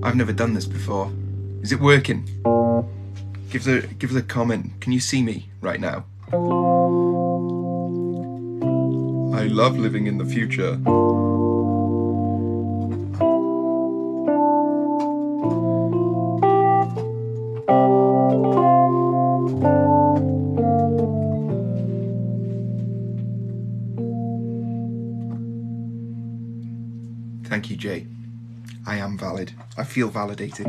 I've never done this before. Is it working? Give us a comment. Can you see me right now? I love living in the future. Thank you, Jay. I am valid. I feel validated.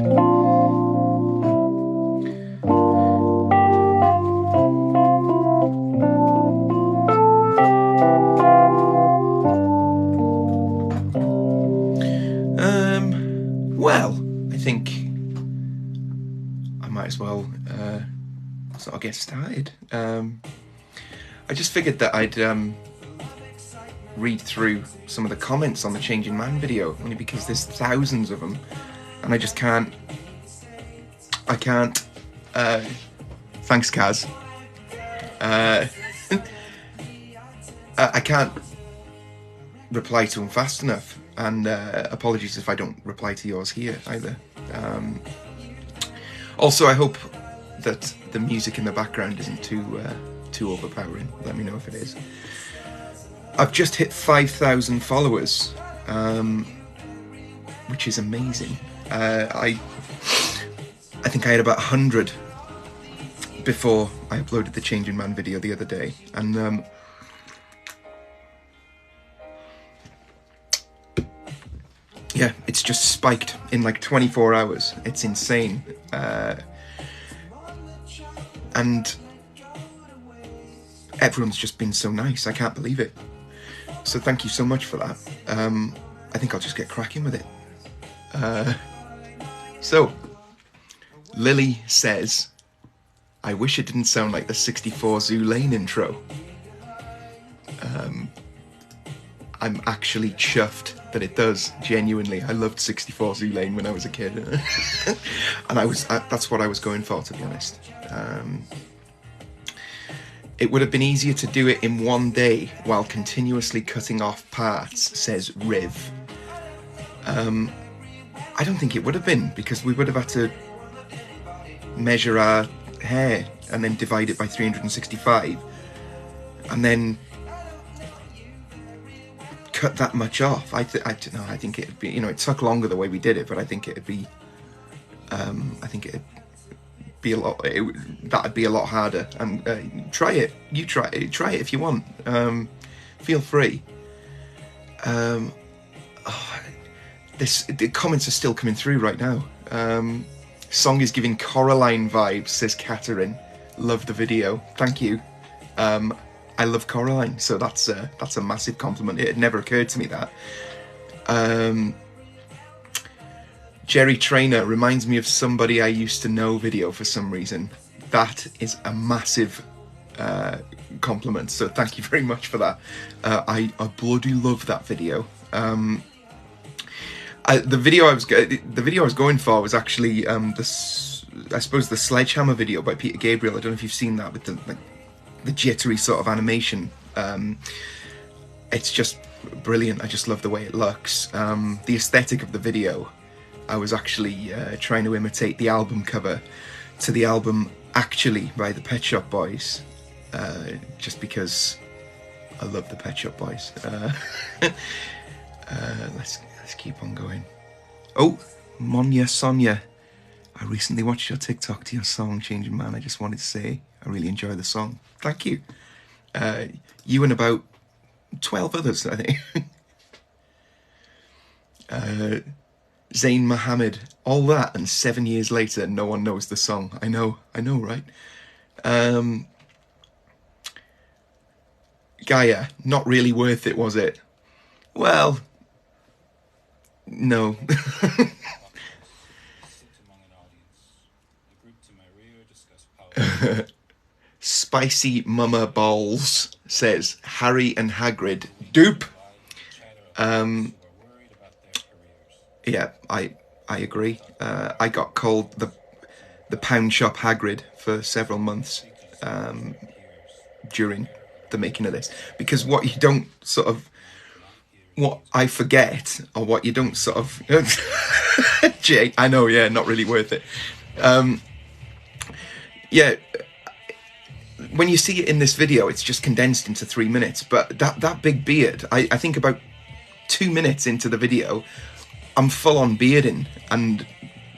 Well, I think I might as well sort of get started. I just figured that I'd read through some of the comments on the Changing Man video, only because there's thousands of them, and I just can't. Thanks, Kaz. I can't reply to them fast enough, and apologies if I don't reply to yours here either. Also, I hope that the music in the background isn't too overpowering. Let me know if it is. I've just hit 5,000 followers, which is amazing. I think I had about 100 before I uploaded the Changing Man video the other day, and yeah, it's just spiked in like 24 hours. It's insane. And everyone's just been so nice. I can't believe it. So thank you so much for that. I think I'll just get cracking with it. So, Lily says, I wish it didn't sound like the 64 Zoo Lane intro. I'm actually chuffed that it does, genuinely. I loved 64 Zoo Lane when I was a kid. And that's what I was going for, to be honest. It would have been easier to do it in one day while continuously cutting off parts, says Riv. I don't think it would have been, because we would have had to measure our hair and then divide it by 365 and then cut that much off. I don't know. I think it'd be, it took longer the way we did it, but I think it'd be, that'd be a lot harder. Try it. You try it if you want. Feel free. The comments are still coming through right now. Song is giving Coraline vibes, says Catherine. Love the video. Thank you. I love Coraline, so that's a massive compliment. It had never occurred to me that. Jerry Trainer reminds me of somebody I used to know video for some reason. That is a massive compliment, so thank you very much for that. I bloody love that video. The video I was going for was actually I suppose the Sledgehammer video by Peter Gabriel. I don't know if you've seen that, with the jittery sort of animation. It's just brilliant. I just love the way it looks. The aesthetic of the video, I was actually trying to imitate the album cover to the album Actually by the Pet Shop Boys, just because I love the Pet Shop Boys. Let's keep on going. Oh, Monya Sonia, I recently watched your TikTok to your song Changing Man. I just wanted to say I really enjoy the song. Thank you. You and about 12 others, I think. Zayn Mohammed, all that, and 7 years later, no one knows the song. I know, right? Gaia, not really worth it, was it? Well, no. Spicy Mama Balls says, Harry and Hagrid, dupe. Yeah, I agree. I got called the Pound Shop Hagrid for several months during the making of this, because what you don't sort of, what I forget, or what you don't sort of... Jay, I know, yeah, not really worth it. Yeah, when you see it in this video, it's just condensed into 3 minutes, but that big beard, I think about 2 minutes into the video, I'm full on bearding, and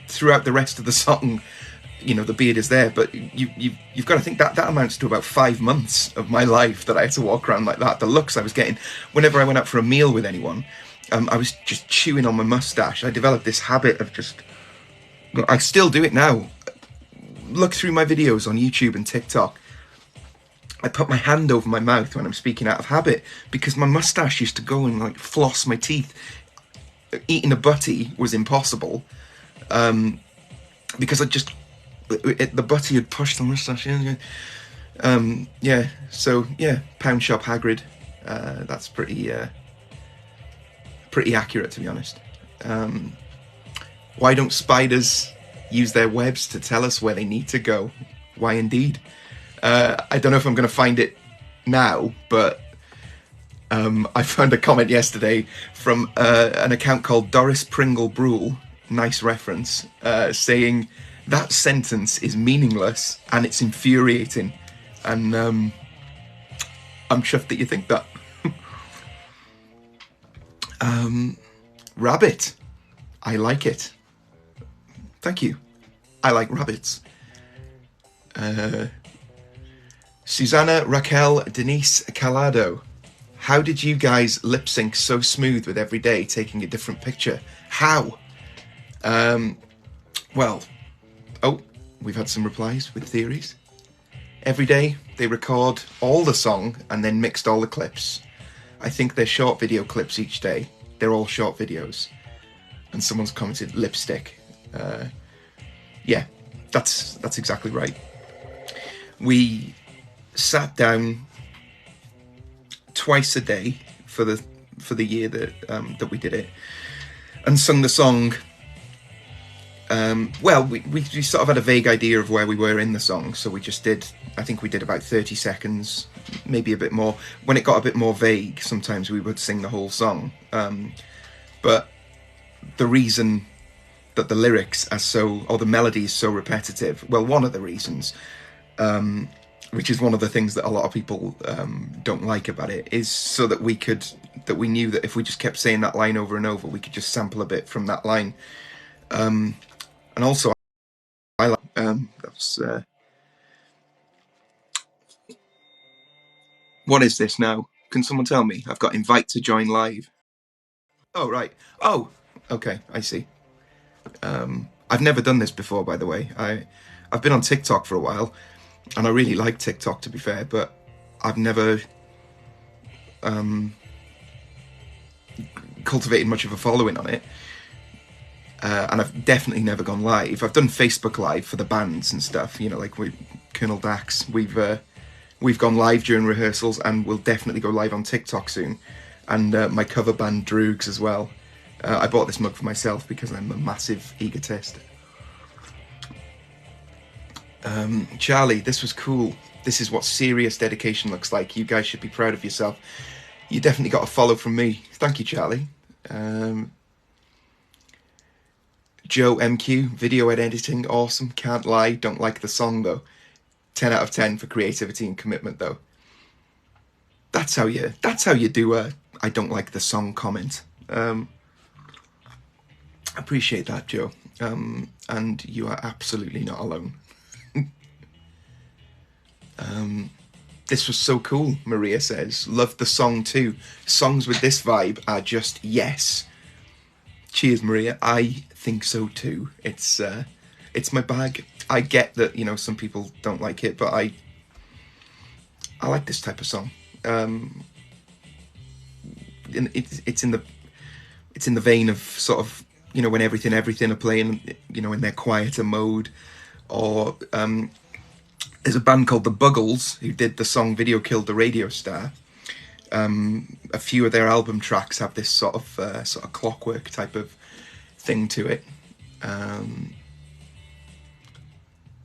throughout the rest of the song, you know, the beard is there, but you've got to think that amounts to about 5 months of my life that I had to walk around like that. The looks I was getting whenever I went out for a meal with anyone, I was just chewing on my mustache. I developed this habit of just, I still do it now. Look through my videos on YouTube and TikTok. I put my hand over my mouth when I'm speaking out of habit, because my mustache used to go and like floss my teeth. Eating a butty was impossible, because the butty had pushed the mustache in. Yeah, so yeah, Pound Shop Hagrid. That's pretty accurate, to be honest. Why don't spiders use their webs to tell us where they need to go? Why indeed. I don't know if I'm going to find it now, but I found a comment yesterday from an account called Doris Pringle Brule, nice reference, saying that sentence is meaningless and it's infuriating. And I'm chuffed that you think that. Rabbit. I like it. Thank you. I like rabbits. Susanna Raquel Denise Calado. How did you guys lip sync so smooth with every day taking a different picture? How? Well, oh, we've had some replies with theories. Every day they record all the song and then mixed all the clips. I think they're short video clips each day. They're all short videos. And someone's commented lipstick. Yeah, that's exactly right. We sat down twice a day for the year that we did it, and sung the song. Well, we sort of had a vague idea of where we were in the song, so we just did, I think we did about 30 seconds, maybe a bit more. When it got a bit more vague, sometimes we would sing the whole song. But the reason that the lyrics are so, or the melody is so repetitive, well, one of the reasons, which is one of the things that a lot of people don't like about it, is so that we knew that if we just kept saying that line over and over, we could just sample a bit from that line. And also, I like, that's, what is this now? Can someone tell me? I've got invite to join live. Oh, right. Oh, okay, I see. I've never done this before, by the way. I've been on TikTok for a while, and I really like TikTok, to be fair, but I've never cultivated much of a following on it. And I've definitely never gone live. I've done Facebook Live for the bands and stuff, you know, like with Colonel Dax. We've gone live during rehearsals, and we'll definitely go live on TikTok soon. And my cover band Droogs as well. I bought this mug for myself because I'm a massive egotist. Charlie, this was cool. This is what serious dedication looks like. You guys should be proud of yourself. You definitely got a follow from me. Thank you, Charlie. Joe MQ, video editing, awesome. Can't lie, don't like the song though. 10 out of 10 for creativity and commitment though. That's how you do a I don't like the song comment. Appreciate that, Joe. And you are absolutely not alone. This was so cool, Maria says. Loved the song too. Songs with this vibe are just yes. Cheers, Maria. I think so too. It's my bag. I get that, you know, some people don't like it, but I like this type of song. It's in the vein of sort of, you know, when everything are playing, you know, in their quieter mode, or there's a band called the Buggles who did the song Video Killed the Radio Star. A few of their album tracks have this sort of clockwork type of thing to it.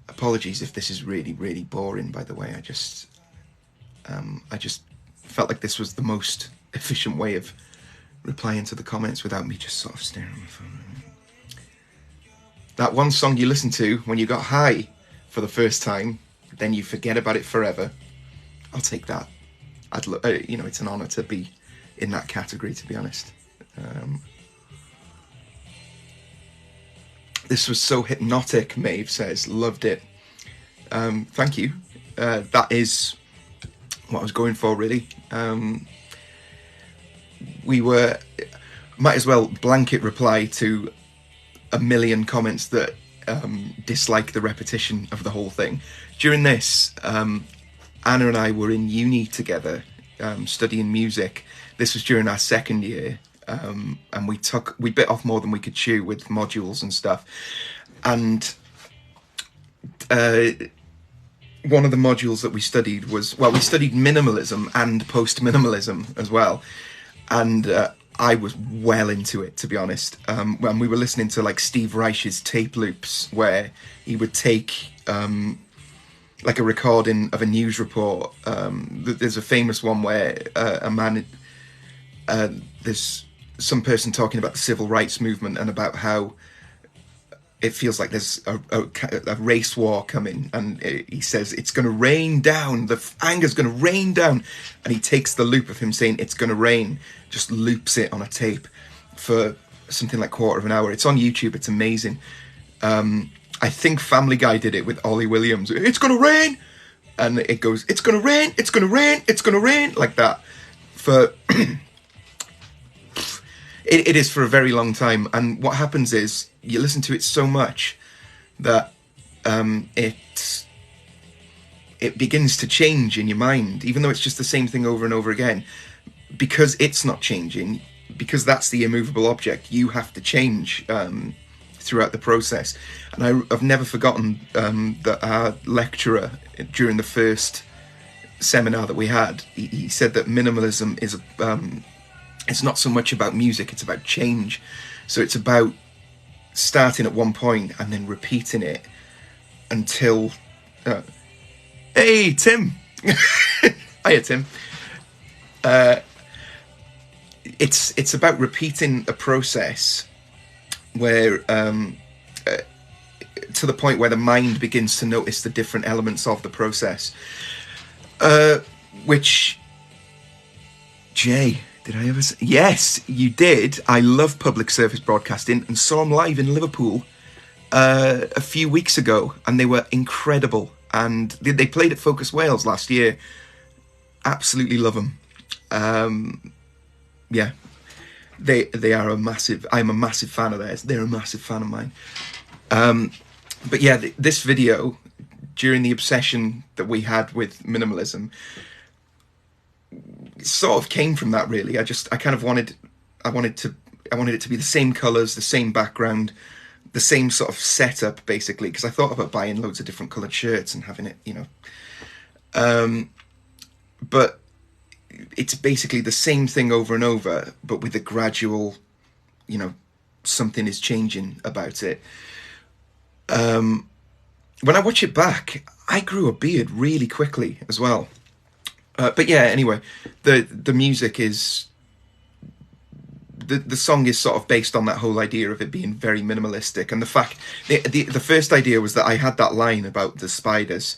Apologies if this is really, really boring, by the way. I just felt like this was the most efficient way of replying to the comments without me just sort of staring at my phone. That one song you listen to when you got high for the first time, then you forget about it forever. I'll take that. You know, it's an honour to be in that category, to be honest. This was so hypnotic, Maeve says. Loved it. Thank you. That is what I was going for, really. Might as well blanket reply to a million comments that dislike the repetition of the whole thing. During this, Anna and I were in uni together, studying music. This was during our second year, and we bit off more than we could chew with modules and stuff. And one of the modules that we studied was, well, we studied minimalism and post-minimalism as well. And I was well into it, to be honest. When we were listening to like Steve Reich's tape loops, where he would take like a recording of a news report. There's a famous one where there's some person talking about the civil rights movement and about how it feels like there's a race war coming, and he says it's going to rain down, the anger's going to rain down, and he takes the loop of him saying it's going to rain, just loops it on a tape for something like quarter of an hour. It's on YouTube. It's amazing. I think Family Guy did it with Ollie Williams. It's going to rain, and it goes, it's going to rain, it's going to rain, it's going to rain, like that for it is for a very long time. And what happens is you listen to it so much that it begins to change in your mind, even though it's just the same thing over and over again. Because it's not changing, because that's the immovable object, you have to change throughout the process. And I've never forgotten that our lecturer during the first seminar that we had, he said that minimalism is it's not so much about music, it's about change. So it's about starting at one point and then repeating it until hey Tim. Hiya Tim. It's about repeating a process where to the point where the mind begins to notice the different elements of the process, which Jay, did I ever say? Yes, you did. I love public service broadcasting and saw them live in Liverpool a few weeks ago, and they were incredible. And they played at Focus Wales last year. Absolutely love them. Yeah, they are a massive. I'm a massive fan of theirs. They're a massive fan of mine. But yeah, this video during the obsession that we had with minimalism sort of came from that, really. I kind of wanted it to be the same colours, the same background, the same sort of setup, basically, because I thought about buying loads of different coloured shirts and having it, you know. But it's basically the same thing over and over, but with a gradual, you know, something is changing about it. When I watch it back, I grew a beard really quickly as well. But yeah, anyway, the music is, the song is sort of based on that whole idea of it being very minimalistic, and the fact the first idea was that I had that line about the spiders,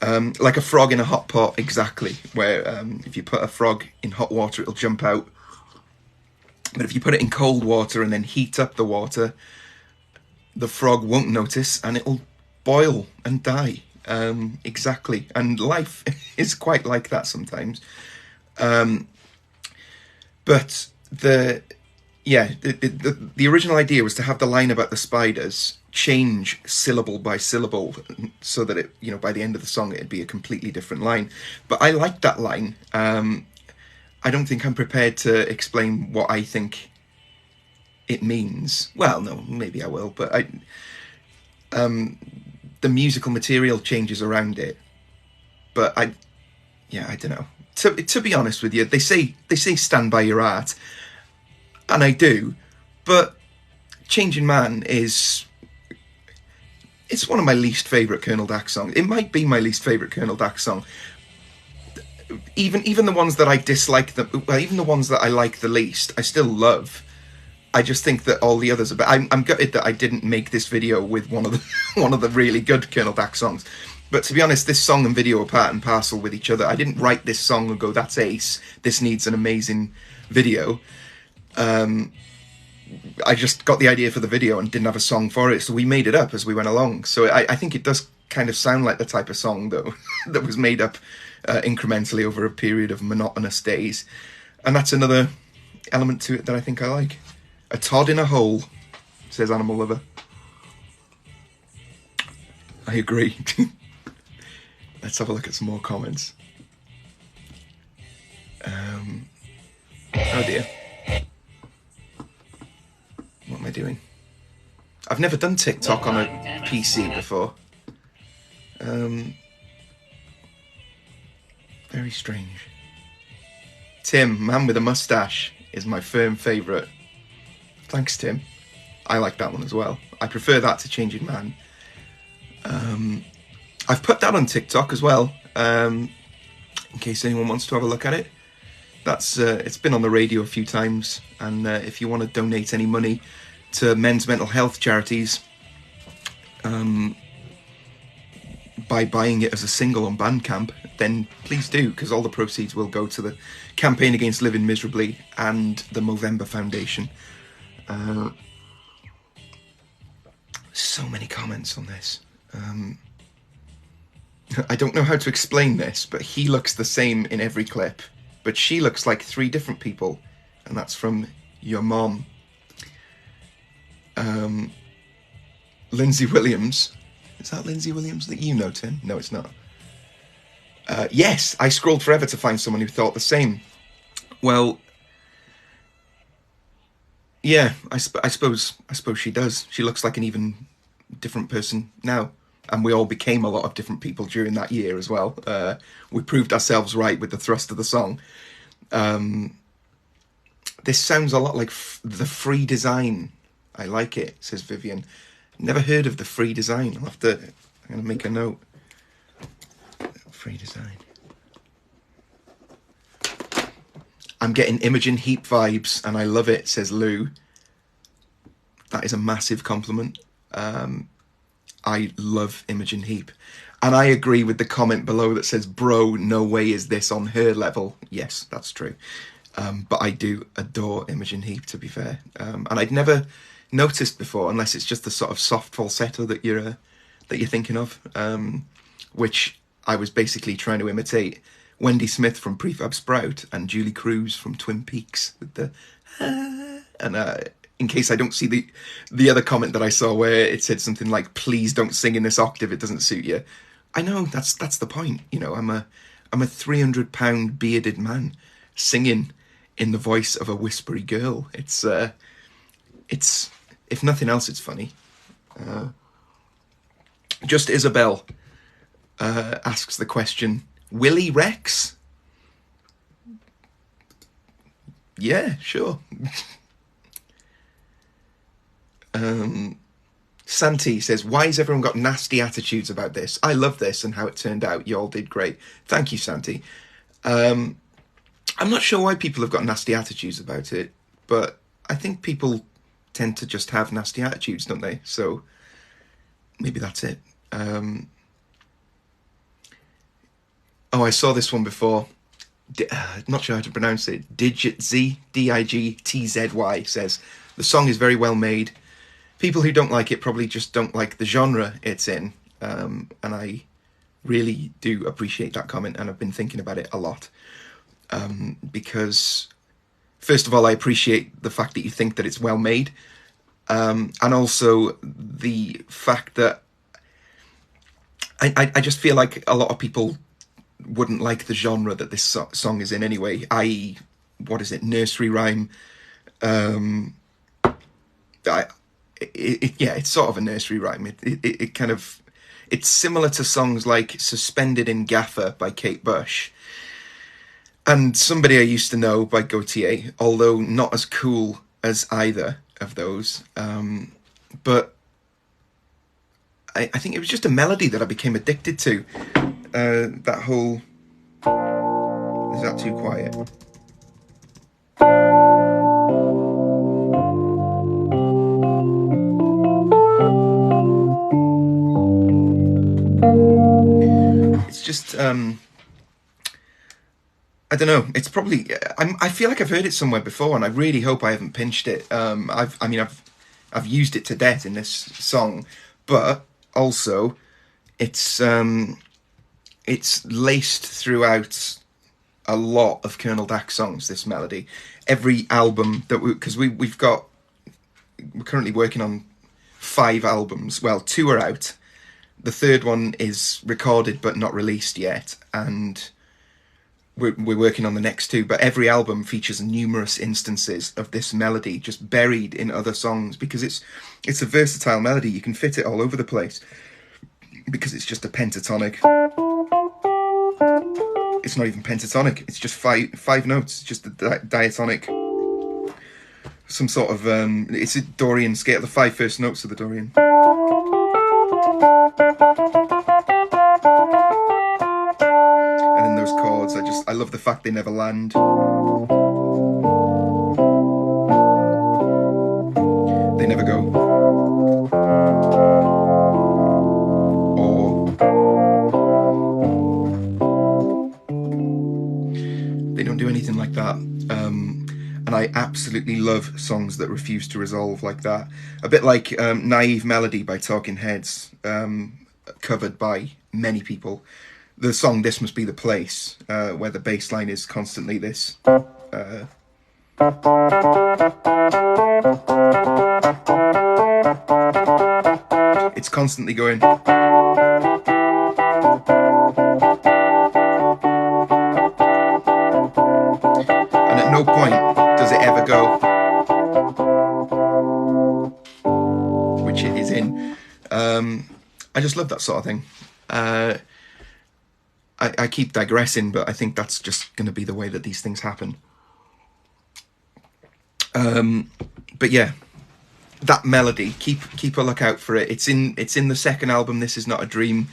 like a frog in a hot pot, exactly, where if you put a frog in hot water it'll jump out, but if you put it in cold water and then heat up the water, the frog won't notice and it'll boil and die. Exactly, and life is quite like that sometimes. But the original idea was to have the line about the spiders change syllable by syllable, so that it, you know, by the end of the song it'd be a completely different line. But I like that line. I don't think I'm prepared to explain what I think it means. Well, no, maybe I will, but the musical material changes around it, but I don't know. To be honest with you, they say stand by your art, and I do, but Changing Man it's one of my least favourite Colonel Dax songs. It might be my least favourite Colonel Dax song. even the ones that I dislike, even the ones that I like the least, I still love. I just think that all the others are. But I'm gutted that I didn't make this video with one of the one of the really good Colonel Dax songs. But to be honest, this song and video are part and parcel with each other. I didn't write this song and go, "That's ace. This needs an amazing video." I just got the idea for the video and didn't have a song for it, so we made it up as we went along. So I think it does kind of sound like the type of song that that was made up incrementally over a period of monotonous days, and that's another element to it that I think I like. A Todd in a hole, says Animal Lover. I agree. Let's have a look at some more comments. Oh dear. What am I doing? I've never done TikTok on a PC before. Very strange. Tim, man with a mustache, is my firm favourite. Thanks, Tim. I like that one as well. I prefer that to Changing Man. I've put that on TikTok as well, in case anyone wants to have a look at it. That's it's been on the radio a few times, and if you want to donate any money to men's mental health charities, by buying it as a single on Bandcamp, then please do, because all the proceeds will go to the Campaign Against Living Miserably and the Movember Foundation. So many comments on this. I don't know how to explain this, but he looks the same in every clip, but she looks like 3 different people, and that's from your mom. Lindsay Williams. Is that Lindsay Williams that you know, Tim? No, it's not. Yes, I scrolled forever to find someone who thought the same. Well, yeah, I suppose she does. She looks like an even different person now. And we all became a lot of different people during that year as well. We proved ourselves right with the thrust of the song. This sounds a lot like The Free Design. I like it, says Vivian. Never heard of The Free Design. I'm going to make a note. Free Design. I'm getting Imogen Heap vibes, and I love it, says Lou. That is a massive compliment. I love Imogen Heap. And I agree with the comment below that says, bro, no way is this on her level. Yes, that's true. But I do adore Imogen Heap, to be fair. And I'd never noticed before, unless it's just the sort of soft falsetto that you're thinking of, which I was basically trying to imitate Wendy Smith from Prefab Sprout and Julie Cruz from Twin Peaks with the and in case I don't see the other comment that I saw where it said something like, please don't sing in this octave, it doesn't suit you. I know, that's the point. You know, I'm a 300-pound bearded man singing in the voice of a whispery girl. It's if nothing else, it's funny. Just Isabel asks the question, Willie Rex? Yeah, sure. Santi says, why has everyone got nasty attitudes about this? I love this and how it turned out. You all did great. Thank you, Santi. I'm not sure why people have got nasty attitudes about it, but I think people tend to just have nasty attitudes, don't they? So maybe that's it. I saw this one before. Not sure how to pronounce it. Digitzy, D-I-G-T-Z-Y, says, the song is very well made. People who don't like it probably just don't like the genre it's in. And I really do appreciate that comment, and I've been thinking about it a lot. Because, first of all, I appreciate the fact that you think that it's well made. And also the fact that I just feel like a lot of people wouldn't like the genre that this song is in anyway, i.e., what is it, nursery rhyme. It's sort of a nursery rhyme. It kind of, it's similar to songs like Suspended in Gaffer by Kate Bush and Somebody I Used to Know by Gautier, although not as cool as either of those. But I think it was just a melody that I became addicted to. That whole... Is that too quiet? It's just I don't know. It's probably I feel like I've heard it somewhere before, and I really hope I haven't pinched it. I've used it to death in this song, but also it's laced throughout a lot of Colonel Dax songs. This melody, every album that we're currently working on 5 albums. Well, 2 are out. The third one is recorded but not released yet, and we're working on the next 2. But every album features numerous instances of this melody just buried in other songs, because it's a versatile melody. You can fit it all over the place because it's just a pentatonic. It's not even pentatonic. It's just five notes. It's just a diatonic. Some sort of it's a Dorian scale. The 5 first notes of the Dorian. And then those chords, I love the fact they never land. They never go. Or they don't do anything like that. And I absolutely love songs that refuse to resolve like that. A bit like Naive Melody by Talking Heads, covered by many people. The song This Must Be the Place, where the bass line is constantly this. It's constantly going. And at no point does it ever go, which it is in. I just love that sort of thing. I keep digressing, but I think that's just going to be the way that these things happen. But yeah, that melody, keep a lookout for it. It's in the second album, This Is Not a Dream,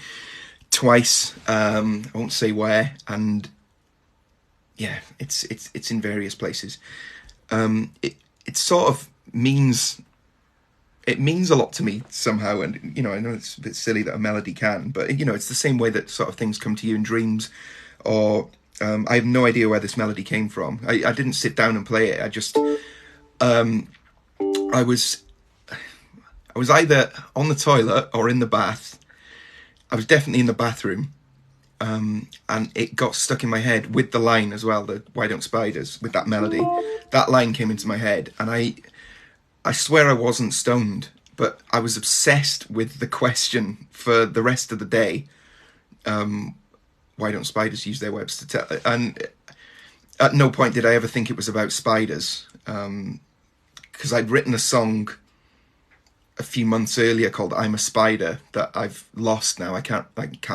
twice. I won't say where, and yeah, it's in various places. It sort of means a lot to me somehow, and I know it's a bit silly that a melody can, but it's the same way that sort of things come to you in dreams, or I have no idea where this melody came from. I didn't sit down and play it. I just I was either on the toilet or in the bath. I was definitely in the bathroom, and it got stuck in my head with the line as well, the Why Don't Spiders, with that melody. That line came into my head, and I swear I wasn't stoned, but I was obsessed with the question for the rest of the day. Why don't spiders use their webs to tell? And at no point did I ever think it was about spiders, because I'd written a song a few months earlier called I'm a Spider that I've lost now. I can't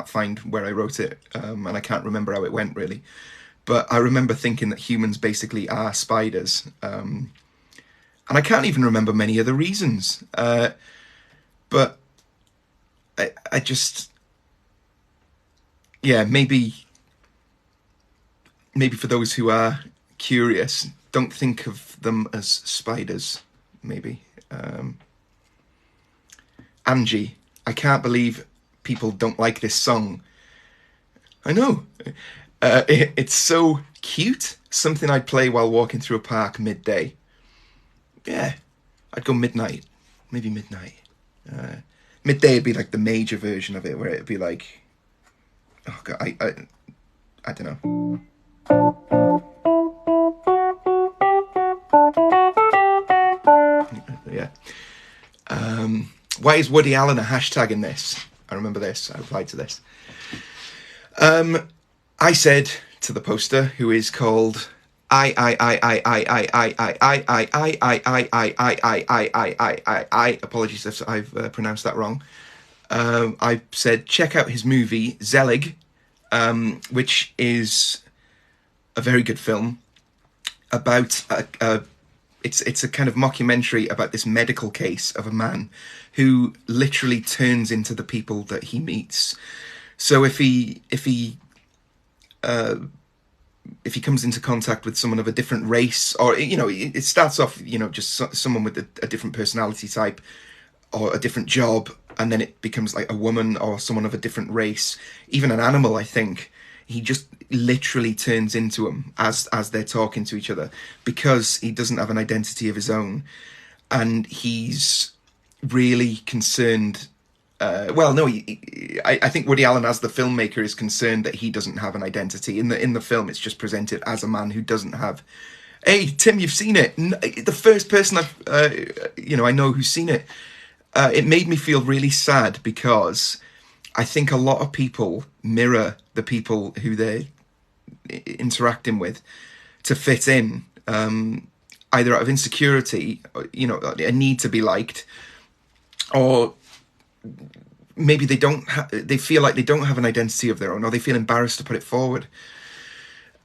find where I wrote it, and I can't remember how it went really. But I remember thinking that humans basically are spiders. And I can't even remember many of the reasons. But I just, yeah, maybe for those who are curious, don't think of them as spiders, maybe. Angie, I can't believe people don't like this song. I know. It's so cute. Something I'd play while walking through a park midday. Yeah, I'd go midnight, maybe midnight. Midday would be like the major version of it, where it'd be like, oh god, I don't know. Yeah. Why is Woody Allen a hashtag in this? I remember this. I replied to this. I said to the poster, who is called apologies if I've pronounced that wrong. I said check out his movie Zelig, which is a very good film about it's a kind of mockumentary about this medical case of a man who literally turns into the people that he meets. So if he if he comes into contact with someone of a different race, or it starts off just someone with a different personality type or a different job, and then it becomes like a woman or someone of a different race, even an animal, I think. He just literally turns into them as they're talking to each other, because he doesn't have an identity of his own, and he's really concerned. Well, no, I think Woody Allen, as the filmmaker, is concerned that he doesn't have an identity. In the film, it's just presented as a man who doesn't have. Hey, Tim, you've seen it. The first person I know who's seen it. It made me feel really sad, because I think a lot of people mirror the people who they're interacting with to fit in, either out of insecurity, a need to be liked, or maybe they feel like they don't have an identity of their own, or they feel embarrassed to put it forward.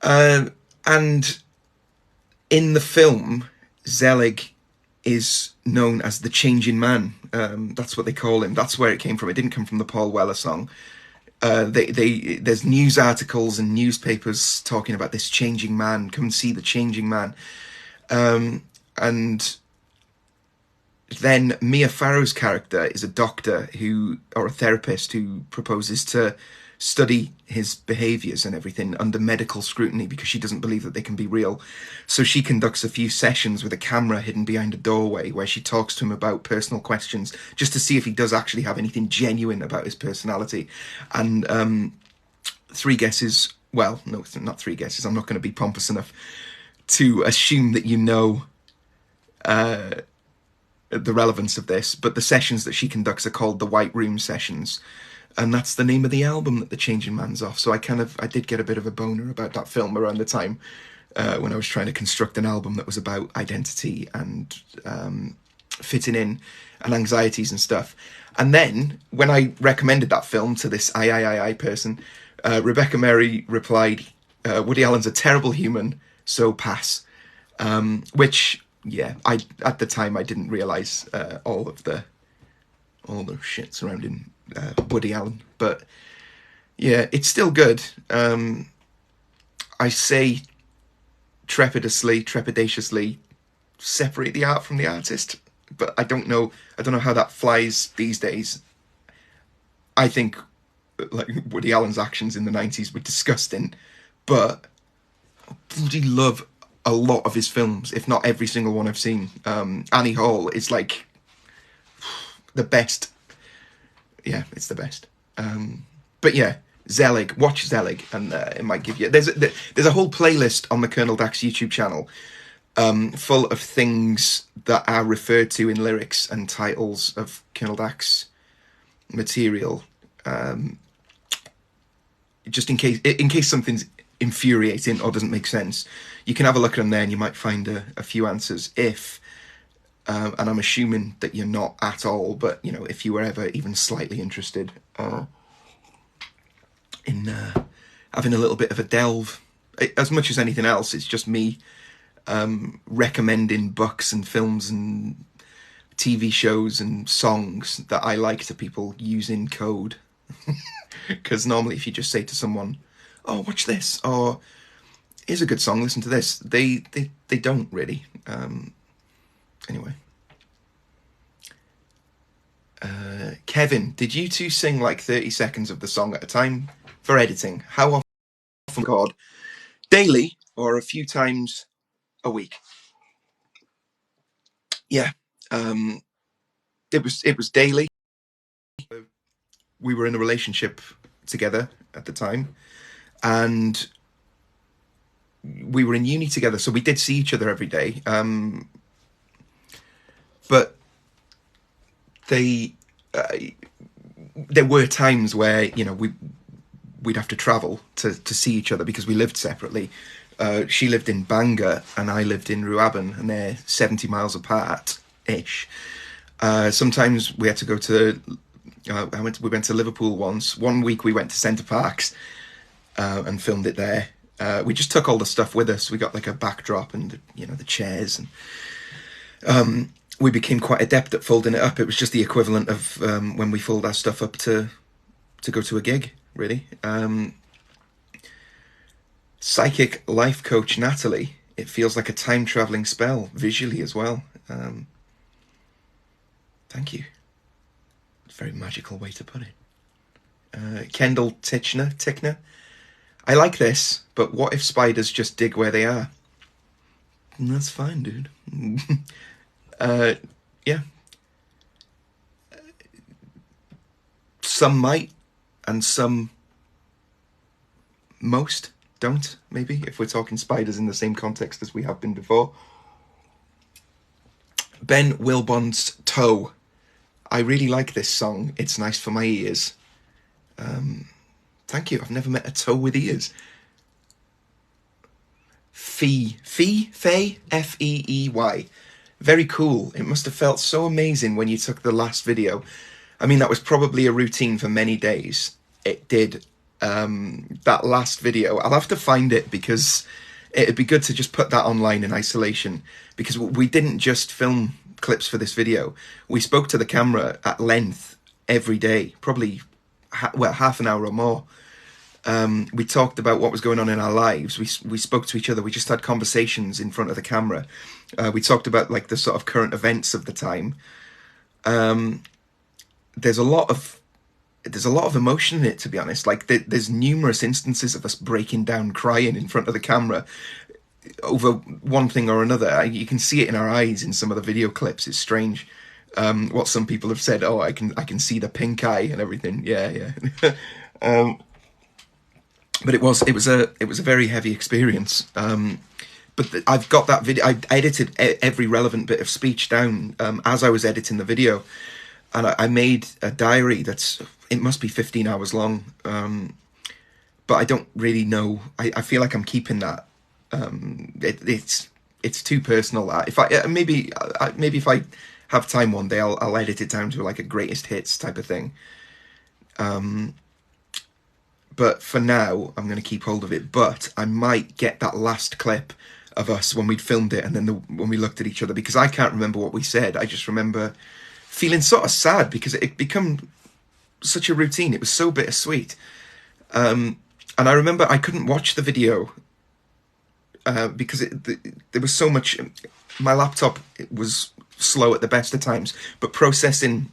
And in the film, Zelig is known as the Changing Man. That's what they call him. That's where it came from. It didn't come from the Paul Weller song. There's news articles and newspapers talking about this changing man. Come and see the changing man. And then Mia Farrow's character is a doctor or a therapist who proposes to study his behaviours and everything under medical scrutiny, because she doesn't believe that they can be real. So she conducts a few sessions with a camera hidden behind a doorway, where she talks to him about personal questions, just to see if he does actually have anything genuine about his personality. And 3 guesses, well, no, not 3 guesses, I'm not going to be pompous enough to assume that the relevance of this, but the sessions that she conducts are called the White Room sessions. And that's the name of the album that the Changing Man's off. So I did get a bit of a boner about that film around the time when I was trying to construct an album that was about identity and fitting in and anxieties and stuff. And then when I recommended that film to this I person, Rebecca Mary replied, Woody Allen's a terrible human, so pass. Which, yeah, at the time I didn't realise all the shit surrounding Woody Allen, but yeah, it's still good. I say trepidatiously separate the art from the artist, but I don't know how that flies these days. I think like Woody Allen's actions in the 90s were disgusting, but I bloody love a lot of his films, if not every single one I've seen. Annie Hall is like the best. Yeah, it's the best. But yeah, Zelig. Watch Zelig, and it might give you. There's a whole playlist on the Colonel Dax YouTube channel, full of things that are referred to in lyrics and titles of Colonel Dax material. Just in case something's infuriating or doesn't make sense, you can have a look at them there, and you might find a few answers. And I'm assuming that you're not at all, but if you were ever even slightly interested in having a little bit of a delve, as much as anything else, it's just me recommending books and films and TV shows and songs that I like to people using code. Because normally if you just say to someone, oh, watch this, or here's a good song, listen to this, they don't really. Anyway. Kevin, did you two sing like 30 seconds of the song at a time for editing? How often record? Daily or a few times a week? Yeah. It was daily. We were in a relationship together at the time, and we were in uni together, so we did see each other every day. But there were times where we'd have to travel to see each other because we lived separately. She lived in Bangor and I lived in Ruaben, and they're 70 miles apart ish. Sometimes we had to go to. We went to Liverpool once. One week we went to Center Parcs and filmed it there. We just took all the stuff with us. We got like a backdrop and the chairs, and we became quite adept at folding it up. It was just the equivalent of when we fold our stuff up to go to a gig, really. Psychic life coach Natalie. It feels like a time traveling spell visually as well. Thank you. It's a very magical way to put it. Kendall Tickner. I like this, but what if spiders just dig where they are? That's fine, dude. Yeah. Some might, and most don't, maybe, if we're talking spiders in the same context as we have been before. Ben Wilbon's Toe. I really like this song. It's nice for my ears. Thank you. I've never met a toe with ears. Faye, F-E-E-Y. Very cool. It must have felt so amazing when you took the last video. I mean, that was probably a routine for many days. It did. That last video, I'll have to find it because it'd be good to just put that online in isolation, because we didn't just film clips for this video. We spoke to the camera at length every day, probably half an hour or more. We talked about what was going on in our lives. We spoke to each other. We just had conversations in front of the camera. We talked about like the sort of current events of the time. There's a lot of emotion in it, to be honest. Like there's numerous instances of us breaking down, crying in front of the camera over one thing or another. You can see it in our eyes in some of the video clips. It's strange. What some people have said, oh, I can see the pink eye and everything. Yeah. But it was a very heavy experience. But I've got that video. I edited every relevant bit of speech down as I was editing the video, and I made a diary it must be 15 hours long. But I don't really know. I feel like I'm keeping that. It's too personal. That if I maybe if I have time one day, I'll edit it down to like a greatest hits type of thing. But for now, I'm going to keep hold of it. But I might get that last clip of us when we'd filmed it, and then when we looked at each other, because I can't remember what we said. I just remember feeling sort of sad because it become such a routine. It was so bittersweet. And I remember I couldn't watch the video because there was so much. My laptop was slow at the best of times, but processing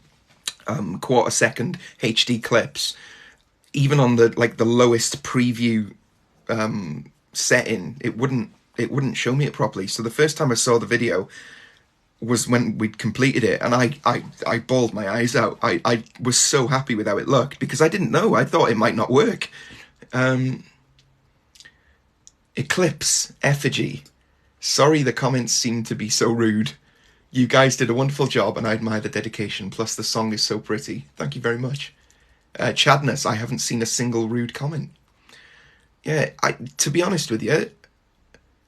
quarter-second HD clips, even on the lowest preview setting, it wouldn't show me it properly. So the first time I saw the video was when we'd completed it, and I bawled my eyes out. I was so happy with how it looked, because I didn't know. I thought it might not work. Eclipse Effigy. Sorry the comments seem to be so rude. You guys did a wonderful job, and I admire the dedication. Plus the song is so pretty. Thank you very much. Chadness, I haven't seen a single rude comment. Yeah, to be honest with you,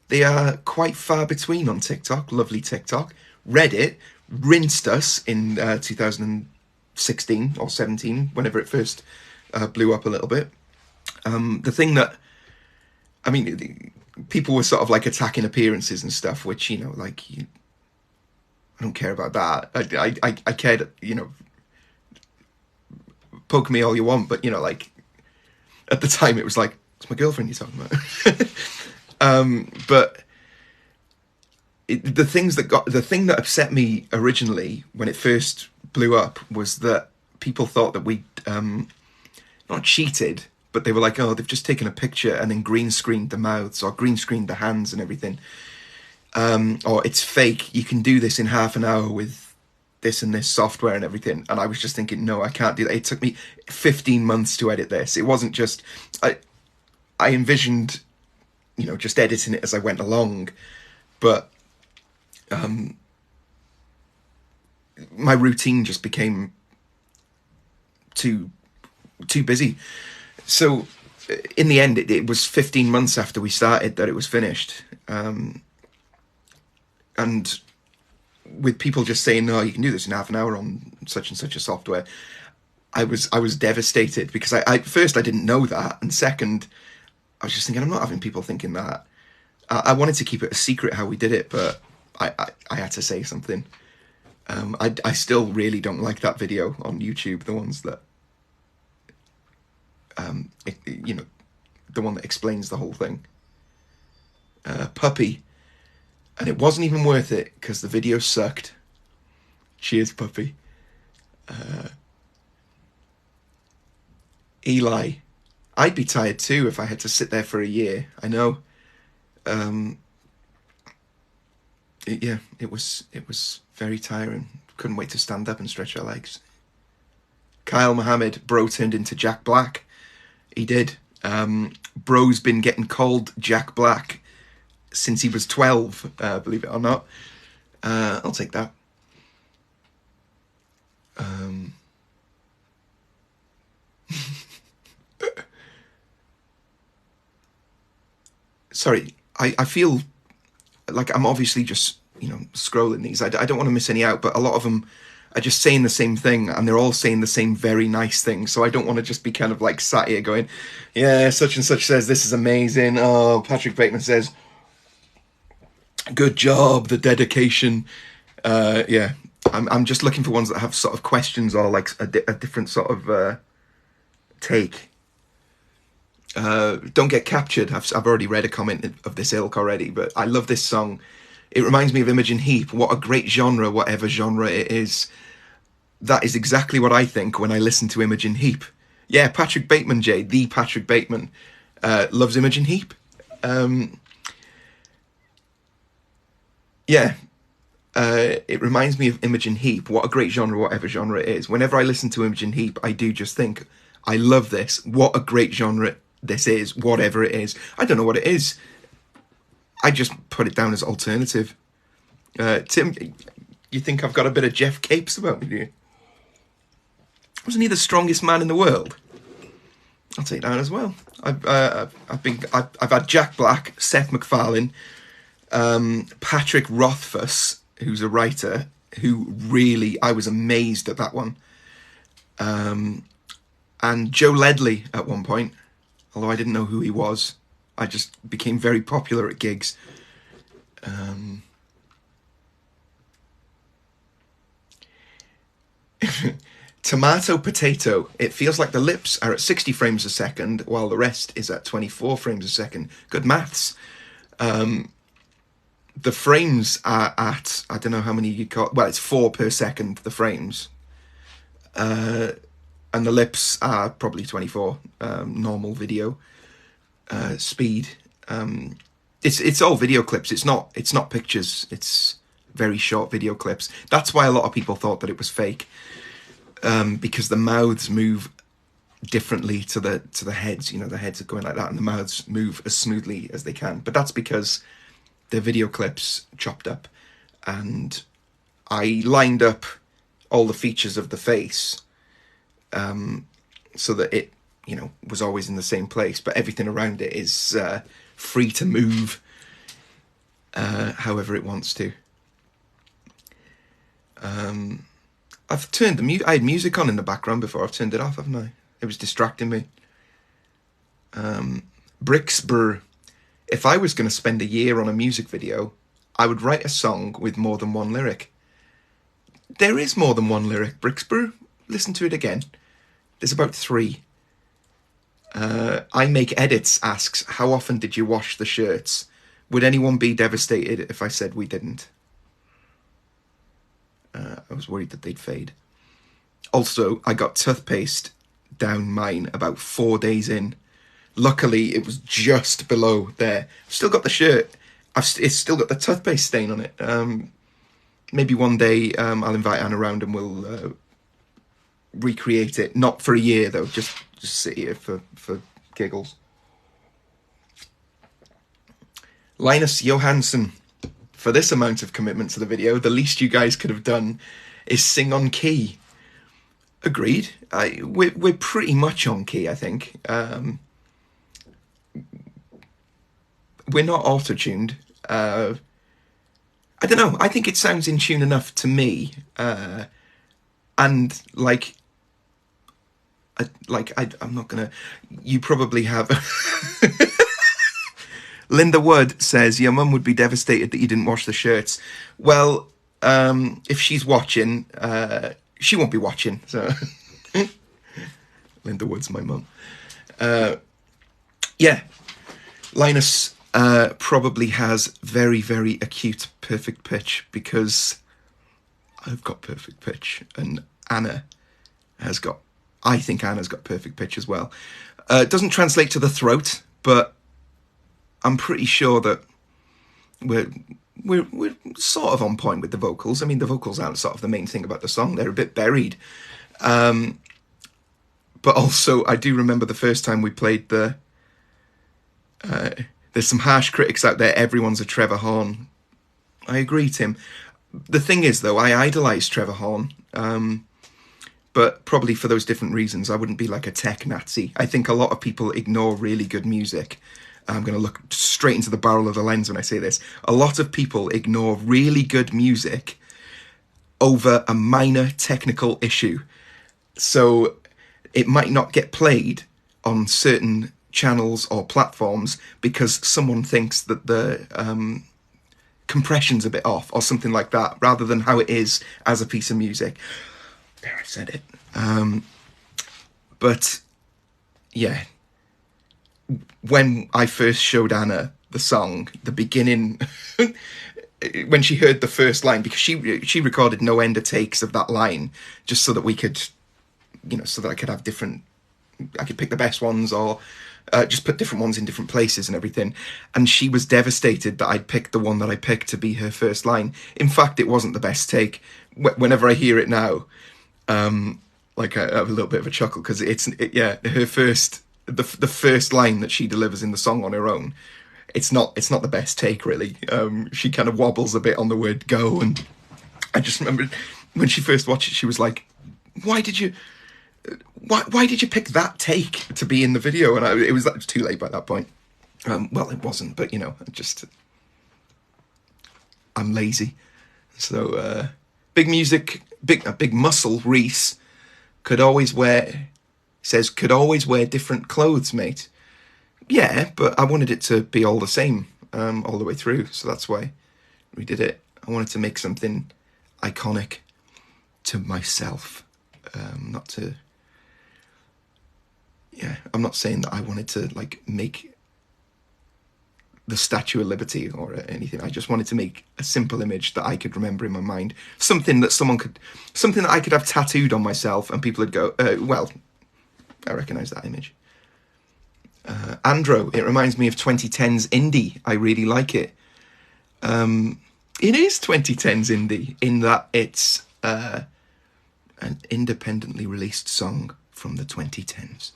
they are quite far between on TikTok. Lovely TikTok. Reddit rinsed us in 2016 or 17, whenever it first blew up a little bit. The thing that, I mean, people were sort of like attacking appearances and stuff, which, I don't care about that. I cared, poke me all you want, but at the time it was like, it's my girlfriend you're talking about. But the thing that upset me originally when it first blew up was that people thought that we not cheated, but they were like, oh, they've just taken a picture and then green screened the mouths or green screened the hands and everything, or it's fake. You can do this in half an hour with this and this software and everything. And I was just thinking, no, I can't do that. It took me 15 months to edit this. It wasn't just, I envisioned, just editing it as I went along, but my routine just became too busy. So in the end, it was 15 months after we started that it was finished. And with people just saying, no, you can do this in half an hour on such and such a software, I was devastated, because first I didn't know that, and second, I was just thinking, I'm not having people thinking that. I wanted to keep it a secret how we did it, but I had to say something. I still really don't like that video on YouTube, the ones that, the one that explains the whole thing. Puppy, and it wasn't even worth it because the video sucked. Cheers, Puppy. Eli, I'd be tired too if I had to sit there for a year. I know. It was very tiring. Couldn't wait to stand up and stretch our legs. Kyle Mohammed, bro turned into Jack Black. He did. Bro's been getting called Jack Black since he was 12, believe it or not. I'll take that. Sorry, I feel like I'm obviously just, scrolling these. I don't want to miss any out, but a lot of them are just saying the same thing, and they're all saying the same very nice thing. So I don't want to just be kind of like sat here going, yeah, such and such says this is amazing. Oh, Patrick Bateman says, good job, the dedication. Yeah, I'm just looking for ones that have sort of questions or like a different sort of take. Don't Get Captured. I've already read a comment of this ilk already, but I love this song. It reminds me of Imogen Heap. What a great genre, whatever genre it is. That is exactly what I think when I listen to Imogen Heap. Yeah, Patrick Bateman, Jay, the Patrick Bateman, loves Imogen Heap. Yeah, it reminds me of Imogen Heap. What a great genre, whatever genre it is. Whenever I listen to Imogen Heap, I do just think, I love this. What a great genre this is, whatever it is. I don't know what it is. I just put it down as alternative. Tim, you think I've got a bit of Jeff Capes about me, do you? Wasn't he the strongest man in the world? I'll take that as well. I've had Jack Black, Seth MacFarlane, Patrick Rothfuss, who's a writer, who really, I was amazed at that one. And Joe Ledley at one point, although I didn't know who he was. I just became very popular at gigs. Tomato Potato. It feels like the lips are at 60 frames a second, while the rest is at 24 frames a second. Good maths. The frames are at, I don't know how many you got. Well, it's 4 per second, the frames. And the lips are probably 24, normal video speed. It's all video clips. It's not pictures. It's very short video clips. That's why a lot of people thought that it was fake, because the mouths move differently to the heads. The heads are going like that, and the mouths move as smoothly as they can. But that's because the video clips chopped up, and I lined up all the features of the face so that it was always in the same place, but everything around it is free to move however it wants to. I've turned I had music on in the background before. I've turned it off, haven't I? It was distracting me. Brixbur. If I was going to spend a year on a music video, I would write a song with more than one lyric. There is more than one lyric, Brixbur. Listen to it again. There's about 3. I Make Edits asks, how often did you wash the shirts? Would anyone be devastated if I said we didn't? I was worried that they'd fade. Also, I got toothpaste down mine about 4 days in. Luckily, it was just below there. I've still got the shirt. It's still got the toothpaste stain on it. Maybe one day I'll invite Anne around and we'll recreate it. Not for a year, though. Just sit here for giggles. Linus Johansson. For this amount of commitment to the video, the least you guys could have done is sing on key. Agreed. We're pretty much on key, I think. We're not auto-tuned. I don't know. I think it sounds in tune enough to me. And I'm not gonna. You probably have. Linda Wood says your mum would be devastated that you didn't wash the shirts. Well, if she's watching, she won't be watching. So, Linda Wood's my mum. Yeah, Linus. probably has very, very acute perfect pitch, because I've got perfect pitch, and Anna has got, I think Anna's got perfect pitch as well. It doesn't translate to the throat, but I'm pretty sure that we're sort of on point with the vocals. I mean, the vocals aren't sort of the main thing about the song. They're a bit buried. But also, I do remember the first time we played the... there's some harsh critics out there. Everyone's a Trevor Horn. I agree, Tim. The thing is, though, I idolise Trevor Horn. But probably for those different reasons. I wouldn't be like a tech Nazi. I think a lot of people ignore really good music. I'm going to look straight into the barrel of the lens when I say this. A lot of people ignore really good music over a minor technical issue. So it might not get played on certain channels or platforms because someone thinks that the compression's a bit off or something like that, rather than how it is as a piece of music. There, I said it. But yeah, when I first showed Anna the song, the beginning, when she heard the first line, because she recorded no end of takes of that line, just so that we could, so that I could have different, I could pick the best ones, or just put different ones in different places and everything. And she was devastated that I'd picked the one that I picked to be her first line. In fact, it wasn't the best take. Whenever I hear it now, like I have a little bit of a chuckle, because her first, the first line that she delivers in the song on her own, it's not the best take, really. She kind of wobbles a bit on the word go, and I just remember when she first watched it, she was like, why did you pick that take to be in the video? And it was too late by that point. Well, it wasn't, but I'm lazy. So Big Music, Big Muscle Reese could always wear different clothes, mate. Yeah, but I wanted it to be all the same all the way through, so that's why we did it. I wanted to make something iconic to myself, not to... Yeah, I'm not saying that I wanted to make the Statue of Liberty or anything. I just wanted to make a simple image that I could remember in my mind. Something that I could have tattooed on myself and people would go, well, I recognise that image. Andro, it reminds me of 2010's Indie. I really like it. It is 2010's Indie in that it's an independently released song from the 2010s.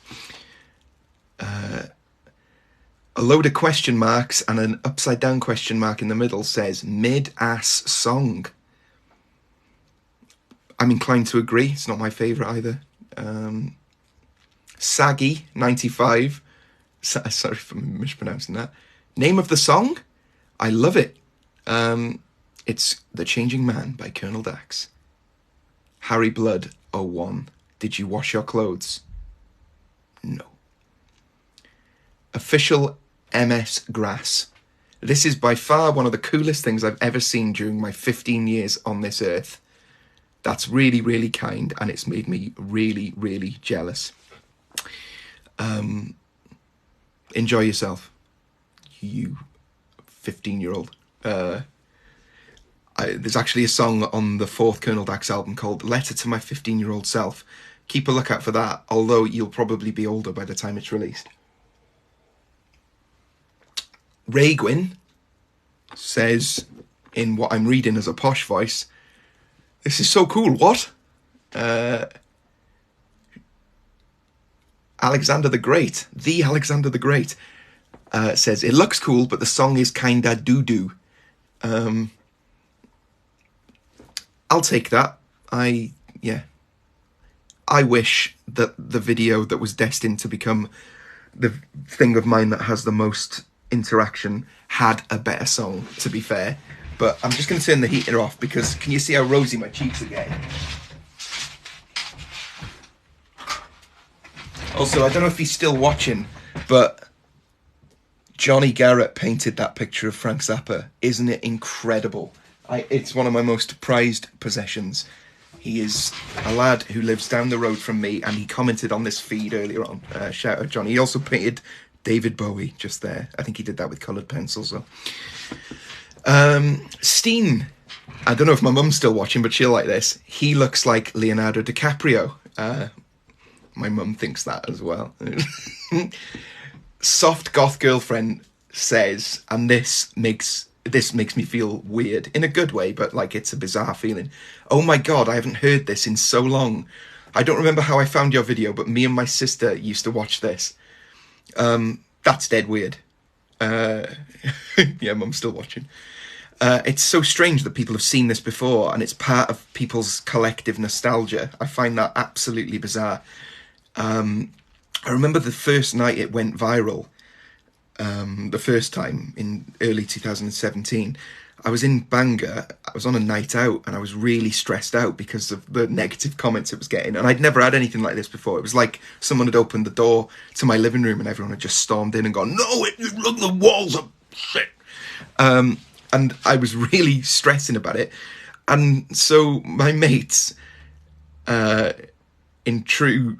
A load of question marks and an upside down question mark in the middle says mid-ass song. I'm inclined to agree. It's not my favourite either. Saggy 95. Sorry for mispronouncing that. Name of the song? I love it. It's The Changing Man by Colonel Dax. Harry Blood 01. Did you wash your clothes? No. Official MS Grass. This is by far one of the coolest things I've ever seen during my 15 years on this earth. That's really, really kind, and it's made me really, really jealous. Enjoy yourself, you 15-year-old. There's actually a song on the 4th Colonel Dax album called Letter to My 15-Year-Old Self. Keep a lookout for that, although you'll probably be older by the time it's released. Raygwin says, in what I'm reading as a posh voice, this is so cool, what? Alexander the Great, the Alexander the Great, says, it looks cool, but the song is kinda doo-doo. I'll take that. I wish that the video that was destined to become the thing of mine that has the most interaction had a better song, to be fair. But I'm just going to turn the heater off because can you see how rosy my cheeks are getting? Also, I don't know if he's still watching, but Johnny Garrett painted that picture of Frank Zappa. Isn't it incredible? It's one of my most prized possessions. He is a lad who lives down the road from me, and he commented on this feed earlier on. Shout out, Johnny. He also painted David Bowie, just there. I think he did that with coloured pencils, though. Steen. I don't know if my mum's still watching, but she'll like this. He looks like Leonardo DiCaprio. My mum thinks that as well. Soft goth girlfriend says, and this makes me feel weird in a good way, but like it's a bizarre feeling. Oh my God, I haven't heard this in so long. I don't remember how I found your video, but me and my sister used to watch this. That's dead weird. Yeah, mum's still watching. It's so strange that people have seen this before, and it's part of people's collective nostalgia. I find that absolutely bizarre. I remember the first night it went viral, the first time in early 2017. I was in Bangor, I was on a night out, and I was really stressed out because of the negative comments it was getting. And I'd never had anything like this before. It was like someone had opened the door to my living room and everyone had just stormed in and gone, "No, look, the walls are shit." And I was really stressing about it. And so my mates, in true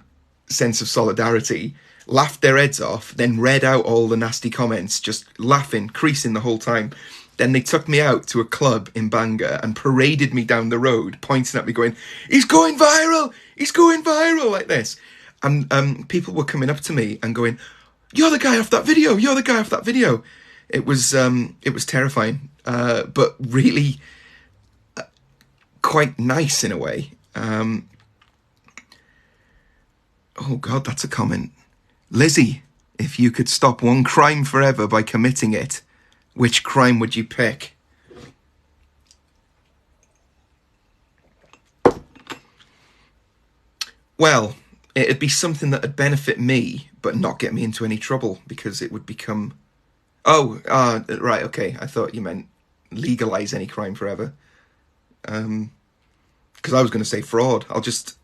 sense of solidarity, laughed their heads off, then read out all the nasty comments, just laughing, creasing the whole time. Then they took me out to a club in Bangor and paraded me down the road, pointing at me going, "He's going viral! He's going viral!" like this. And people were coming up to me and going, "You're the guy off that video! You're the guy off that video!" It was terrifying, but really quite nice in a way. Oh God, that's a comment. Lizzie, if you could stop one crime forever by committing it, which crime would you pick? Well, it'd be something that would benefit me, but not get me into any trouble, because it would become... Oh, right, okay. I thought you meant legalise any crime forever. Because I was going to say fraud. I'll just...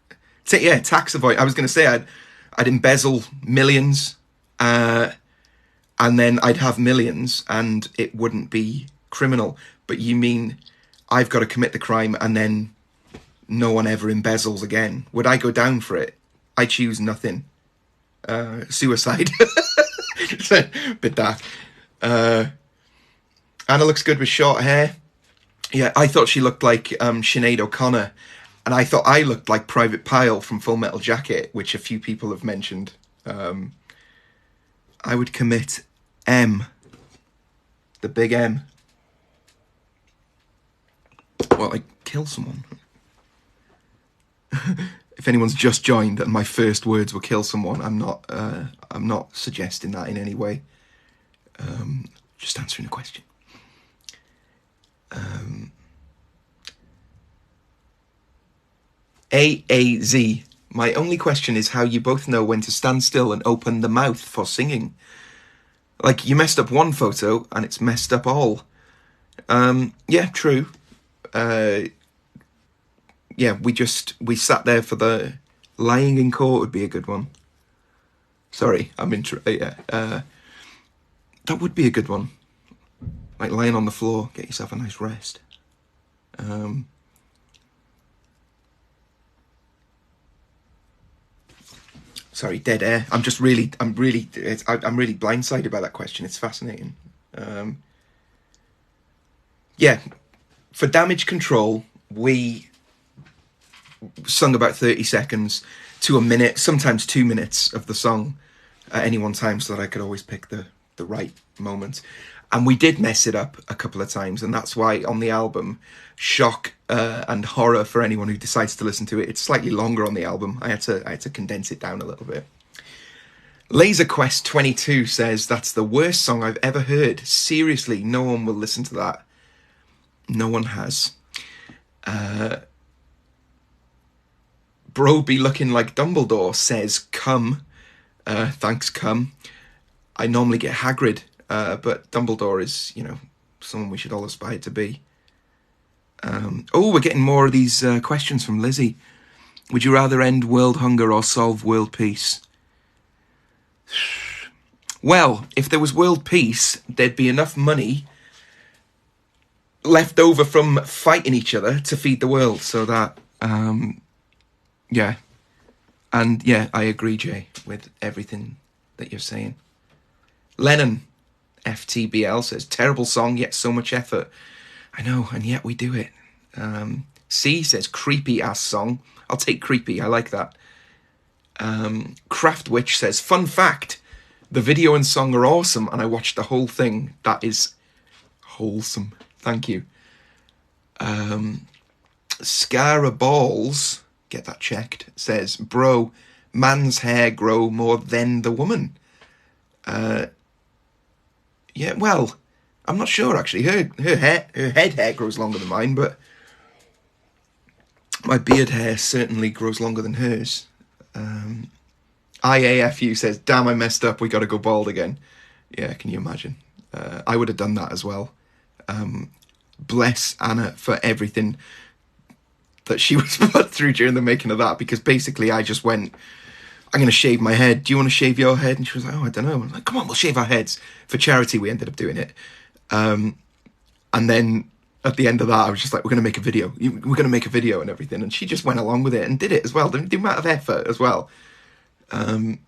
tax avoid. I was going to say I'd embezzle millions, and then I'd have millions and it wouldn't be criminal. But you mean I've got to commit the crime and then no one ever embezzles again? Would I go down for it? I choose nothing. Suicide. Bit dark. Anna looks good with short hair. Yeah, I thought she looked like Sinead O'Connor. And I thought I looked like Private Pyle from Full Metal Jacket, which a few people have mentioned. I would commit M. The big M. Well, I'd kill someone. If anyone's just joined and my first words were kill someone, I'm not suggesting that in any way. Just answering a question. AAZ. My only question is how you both know when to stand still and open the mouth for singing. Like, you messed up one photo and it's messed up all. Yeah, true. Yeah, we sat there for the lying in court would be a good one. Sorry, that would be a good one. Like lying on the floor, get yourself a nice rest. Sorry, dead air. I'm really blindsided by that question. It's fascinating. Yeah, for Damage Control, we sung about 30 seconds to a minute, sometimes 2 minutes of the song at any one time, so that I could always pick the right moment. And we did mess it up a couple of times, and that's why on the album, shock and horror for anyone who decides to listen to it, it's slightly longer on the album. I had to condense it down a little bit. Laser Quest 22 says, "That's the worst song I've ever heard. Seriously, no one will listen to that." No one has. Bro be looking like Dumbledore says, "Come." Thanks, come. I normally get Hagrid, but Dumbledore is, someone we should all aspire to be. Oh, we're getting more of these questions from Lizzie. Would you rather end world hunger or solve world peace? Well, if there was world peace, there'd be enough money left over from fighting each other to feed the world. So that, yeah. And yeah, I agree, Jay, with everything that you're saying. Lennon FTBL says, terrible song, yet so much effort. I know, and yet we do it. C says, creepy ass song. I'll take creepy, I like that. Craft Witch says, fun fact, the video and song are awesome, and I watched the whole thing. That is wholesome. Thank you. Scara Balls, get that checked, says, bro, man's hair grow more than the woman. Yeah, well, I'm not sure actually. Her head hair grows longer than mine, but my beard hair certainly grows longer than hers. IAFU says, damn, I messed up, we gotta go bald again. Yeah, can you imagine? I would have done that as well. Bless Anna for everything that she was put through during the making of that, because basically I just went, I'm going to shave my head. Do you want to shave your head? And she was like, oh, I don't know. I'm like, come on, we'll shave our heads. For charity, we ended up doing it. And then at the end of that, I was just like, we're going to make a video. We're going to make a video and everything. And she just went along with it and did it as well. The amount of effort as well. End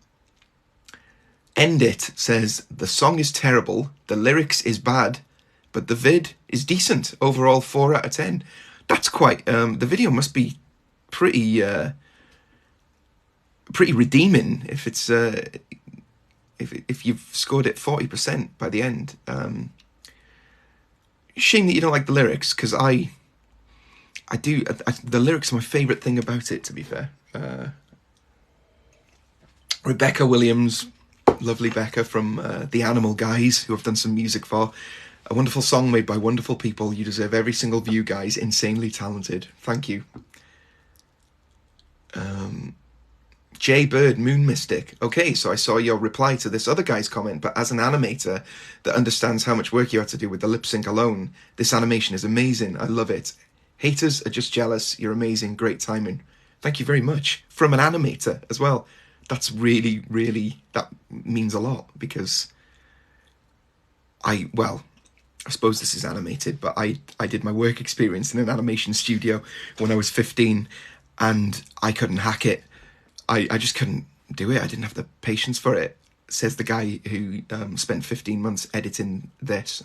It says, the song is terrible. The lyrics is bad. But the vid is decent. Overall, 4 out of 10. That's quite... the video must be pretty redeeming if it's... if you've scored it 40% by the end. Shame that you don't like the lyrics, because I do... the lyrics are my favourite thing about it, to be fair. Rebecca Williams, lovely Becca from The Animal Guys, who I've done some music for. A wonderful song made by wonderful people. You deserve every single view, guys. Insanely talented. Thank you. Jay Bird, Moon Mystic. Okay, so I saw your reply to this other guy's comment, but as an animator that understands how much work you have to do with the lip sync alone, this animation is amazing. I love it. Haters are just jealous. You're amazing. Great timing. Thank you very much. From an animator as well. That's really, really, that means a lot, because I suppose this is animated, but I did my work experience in an animation studio when I was 15, and I couldn't hack it. I just couldn't do it. I didn't have the patience for it, says the guy who spent 15 months editing this.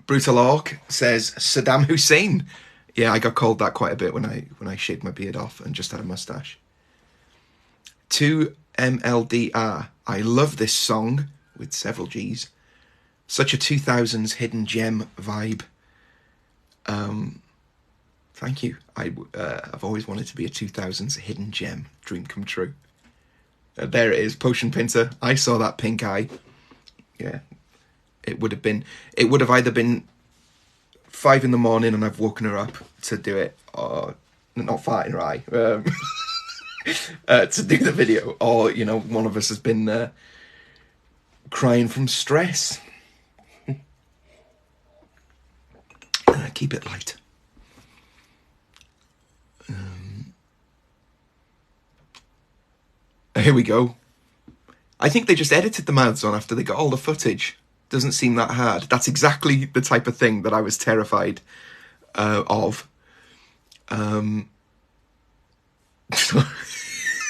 Brutal Orc says, Saddam Hussein. Yeah, I got called that quite a bit when I shaved my beard off and just had a mustache. 2MLDR. I love this song, with several G's. Such a 2000s hidden gem vibe. Thank you. I've always wanted to be a 2000s hidden gem. Dream come true. There it is, Potion Pinter. I saw that pink eye. Yeah. It would have either been 5 in the morning and I've woken her up to do it, or not farting her eye, to do the video, or, you know, one of us has been crying from stress. Keep it light. Here we go. I think they just edited the mouths on after they got all the footage. Doesn't seem that hard. That's exactly the type of thing that I was terrified of.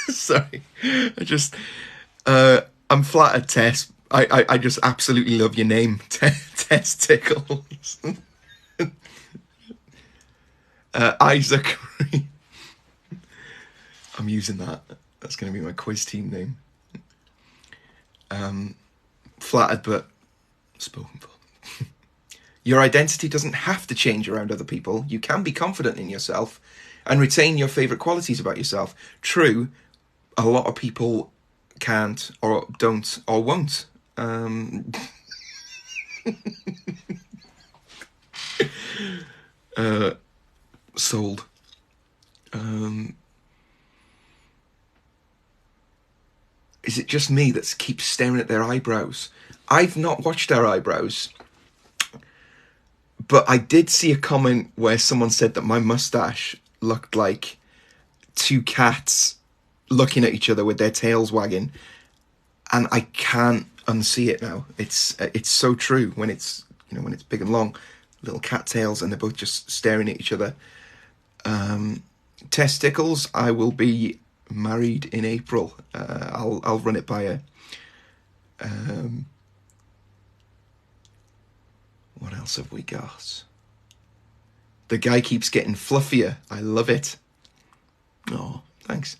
Sorry. I'm flattered, Tess. I just absolutely love your name, Tess Tickles. Isaac. I'm using that. That's going to be my quiz team name. Flattered, but spoken for. Your identity doesn't have to change around other people. You can be confident in yourself and retain your favourite qualities about yourself. True, a lot of people can't, or don't, or won't. Sold. Is it just me that keeps staring at their eyebrows? I've not watched our eyebrows, but I did see a comment where someone said that my mustache looked like 2 cats looking at each other with their tails wagging, and I can't unsee it now. It's so true when it's, you know, when it's big and long, little cat tails, and they're both just staring at each other. Testicles, I will be married in April. I'll run it by her. What else have we got? The guy keeps getting fluffier. I love it. Oh, thanks.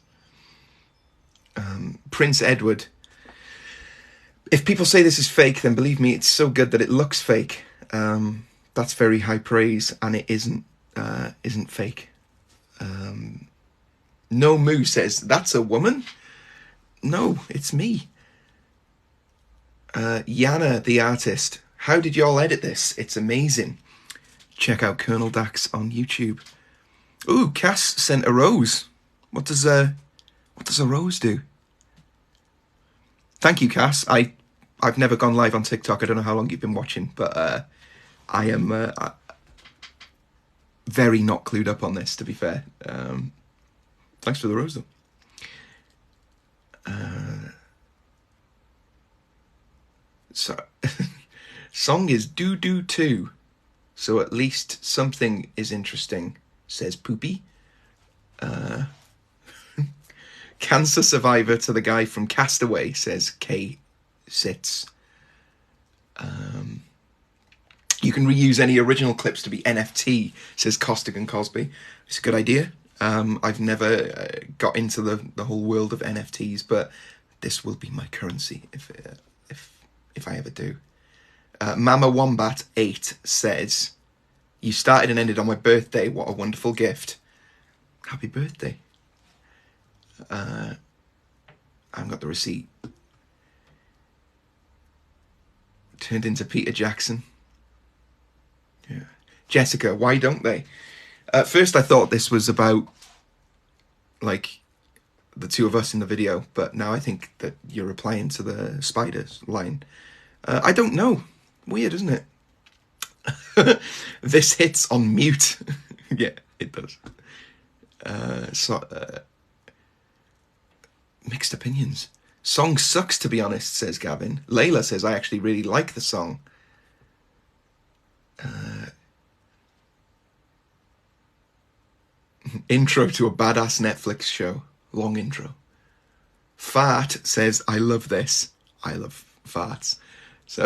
Prince Edward. If people say this is fake, then believe me, it's so good that it looks fake. That's very high praise, and it isn't fake. No Moo says, that's a woman? No, it's me. Yana, the artist. How did y'all edit this? It's amazing. Check out Colonel Dax on YouTube. Ooh, Cass sent a rose. What does a rose do? Thank you, Cass. I've never gone live on TikTok. I don't know how long you've been watching, but I am very not clued up on this, to be fair. Thanks for the rose, though. So, song is doo doo too, so at least something is interesting, says Poopy. Cancer survivor to the guy from Castaway, says K Sits. You can reuse any original clips to be NFT, says Costigan and Cosby. It's a good idea. I've never got into the whole world of NFTs, but this will be my currency if I ever do. Mama Wombat 8 says, you started and ended on my birthday. What a wonderful gift. Happy birthday. I haven't got the receipt. Turned into Peter Jackson. Yeah. Jessica, why don't they? At first I thought this was about, like, the two of us in the video, but now I think that you're replying to the spiders line. I don't know. Weird, isn't it? This hits on mute. Yeah, it does. Mixed opinions. Song sucks, to be honest, says Gavin. Layla says, I actually really like the song. Intro to a badass Netflix show. Long intro. Fart says, I love this. I love farts. So,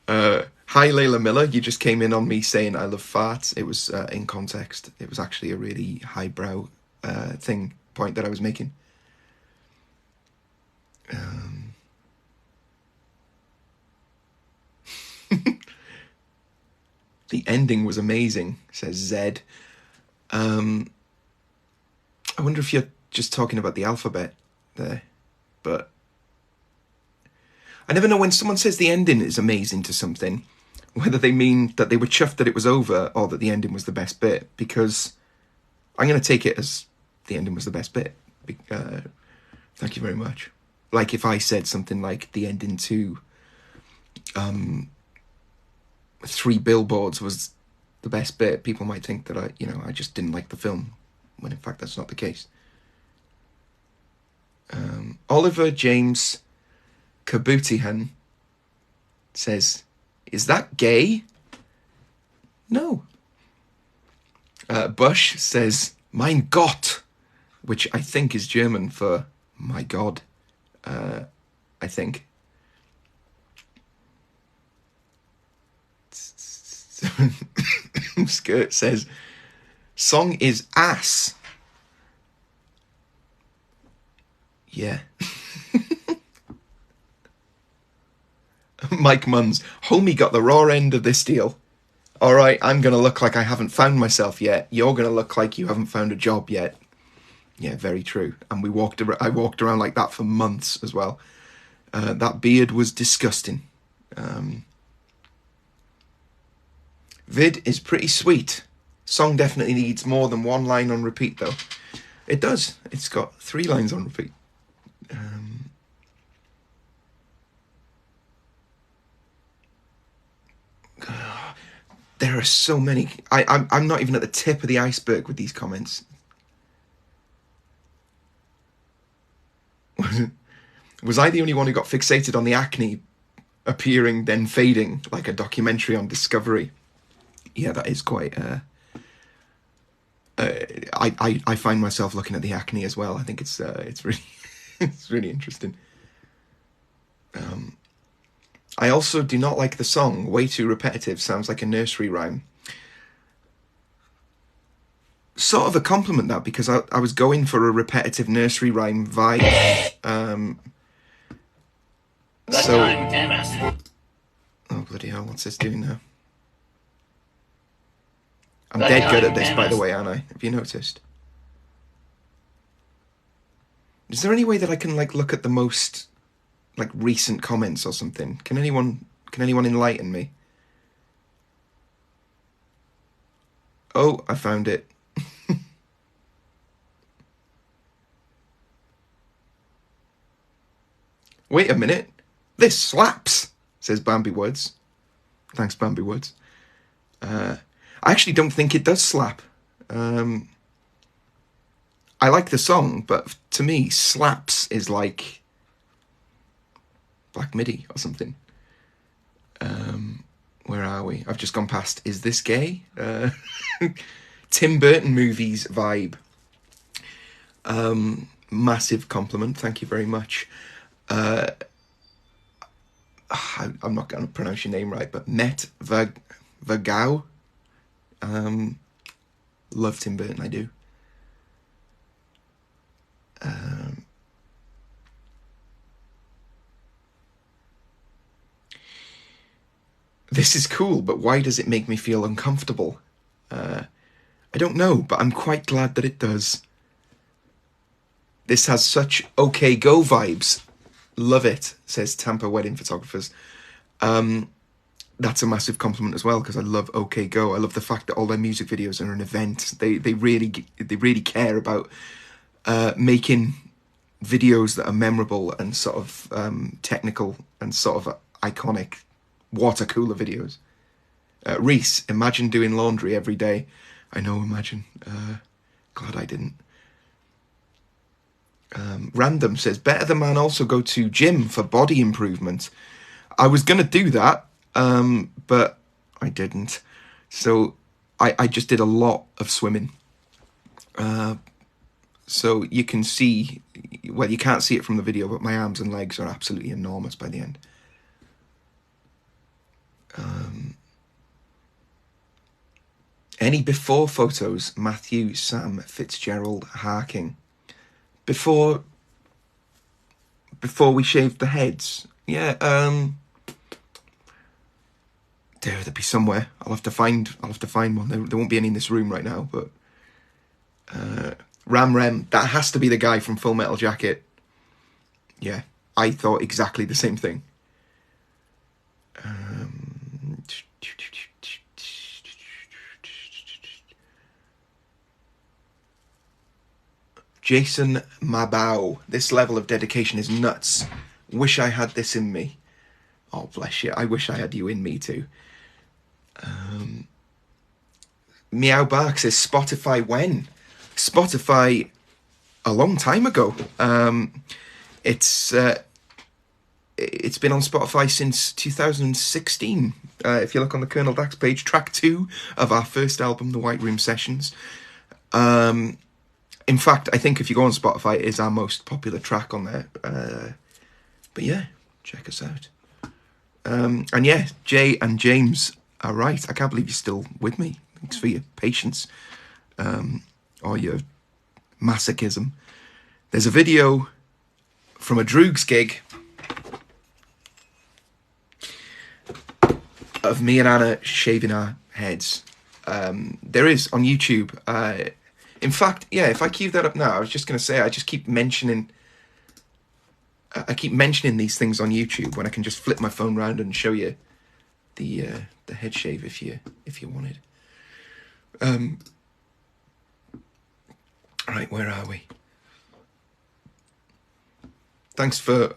hi Layla Miller, you just came in on me saying I love farts. It was in context. It was actually a really highbrow point that I was making. The ending was amazing, says Zed. I wonder if you're just talking about the alphabet there, but I never know when someone says the ending is amazing to something, whether they mean that they were chuffed that it was over or that the ending was the best bit, because I'm going to take it as the ending was the best bit. Thank you very much. Like if I said something like the ending to 3 Billboards was the best bit, people might think that I just didn't like the film, when in fact that's not the case. Oliver James Kabutihan says, is that gay? No. Bush says, mein Gott, which I think is German for my God, I think. Skirt says, song is ass. Yeah. Mike Munns, homie got the raw end of this deal. All right, I'm going to look like I haven't found myself yet. You're going to look like you haven't found a job yet. Yeah, very true. And I walked around like that for months as well. That beard was disgusting. Vid is pretty sweet. Song definitely needs more than 1 line on repeat, though. It does. It's got 3 lines on repeat. There are so many. I'm not even at the tip of the iceberg with these comments. Was I the only one who got fixated on the acne appearing then fading, like a documentary on Discovery? Yeah, that is quite... I find myself looking at the acne as well. I think it's really it's really interesting. I also do not like the song. Way too repetitive. Sounds like a nursery rhyme. Sort of a compliment, that, because I was going for a repetitive nursery rhyme vibe. Oh, bloody hell, what's this doing now? I'm dead good at this, by the way, aren't I? Have you noticed? Is there any way that I can, like, look at the most, like, recent comments or something? Can anyone enlighten me? Oh, I found it. Wait a minute. This slaps, says Bambi Woods. Thanks, Bambi Woods. I actually don't think it does slap. I like the song, but to me, slaps is like Black Midi or something. Where are we? I've just gone past Is This Gay? Tim Burton movies vibe. Massive compliment. Thank you very much. I'm not going to pronounce your name right, but Met Vagao. Love Tim Burton, I do. This is cool, but why does it make me feel uncomfortable? I don't know, but I'm quite glad that it does. This has such OK Go vibes. Love it, says Tampa Wedding Photographers. That's a massive compliment as well, because I love OK Go. I love the fact that all their music videos are an event. They really care about making videos that are memorable and sort of technical and sort of iconic. Water cooler videos. Reese, imagine doing laundry every day. I know, imagine. Glad I didn't. Random says, better the man also go to gym for body improvement. I was going to do that, but I didn't. So I just did a lot of swimming. So you can see, well, you can't see it from the video, but my arms and legs are absolutely enormous by the end. Any before photos? Matthew, Sam, Fitzgerald, Harking. Before we shaved the heads. Yeah, there'd be somewhere. I'll have to find one. There won't be any in this room right now, but Ram Rem, that has to be the guy from Full Metal Jacket. Yeah, I thought exactly the same thing. Jason Mabau. This level of dedication is nuts. Wish I had this in me. Oh, bless you. I wish I had you in me too. Meow Bark says, Spotify when? Spotify a long time ago. It's been on Spotify since 2016. If you look on the Colonel Dax page, track 2 of our first album, The White Room Sessions. In fact, I think if you go on Spotify, it is our most popular track on there. But yeah, check us out. And yeah, Jay and James are right. I can't believe you're still with me. Thanks for your patience. Or your masochism. There's a video from a Droogs gig of me and Anna shaving our heads. There is on YouTube. In fact, yeah, if I cue that up now, I was just going to say, I keep mentioning these things on YouTube when I can just flip my phone around and show you the head shave if you wanted. Right, where are we? Thanks for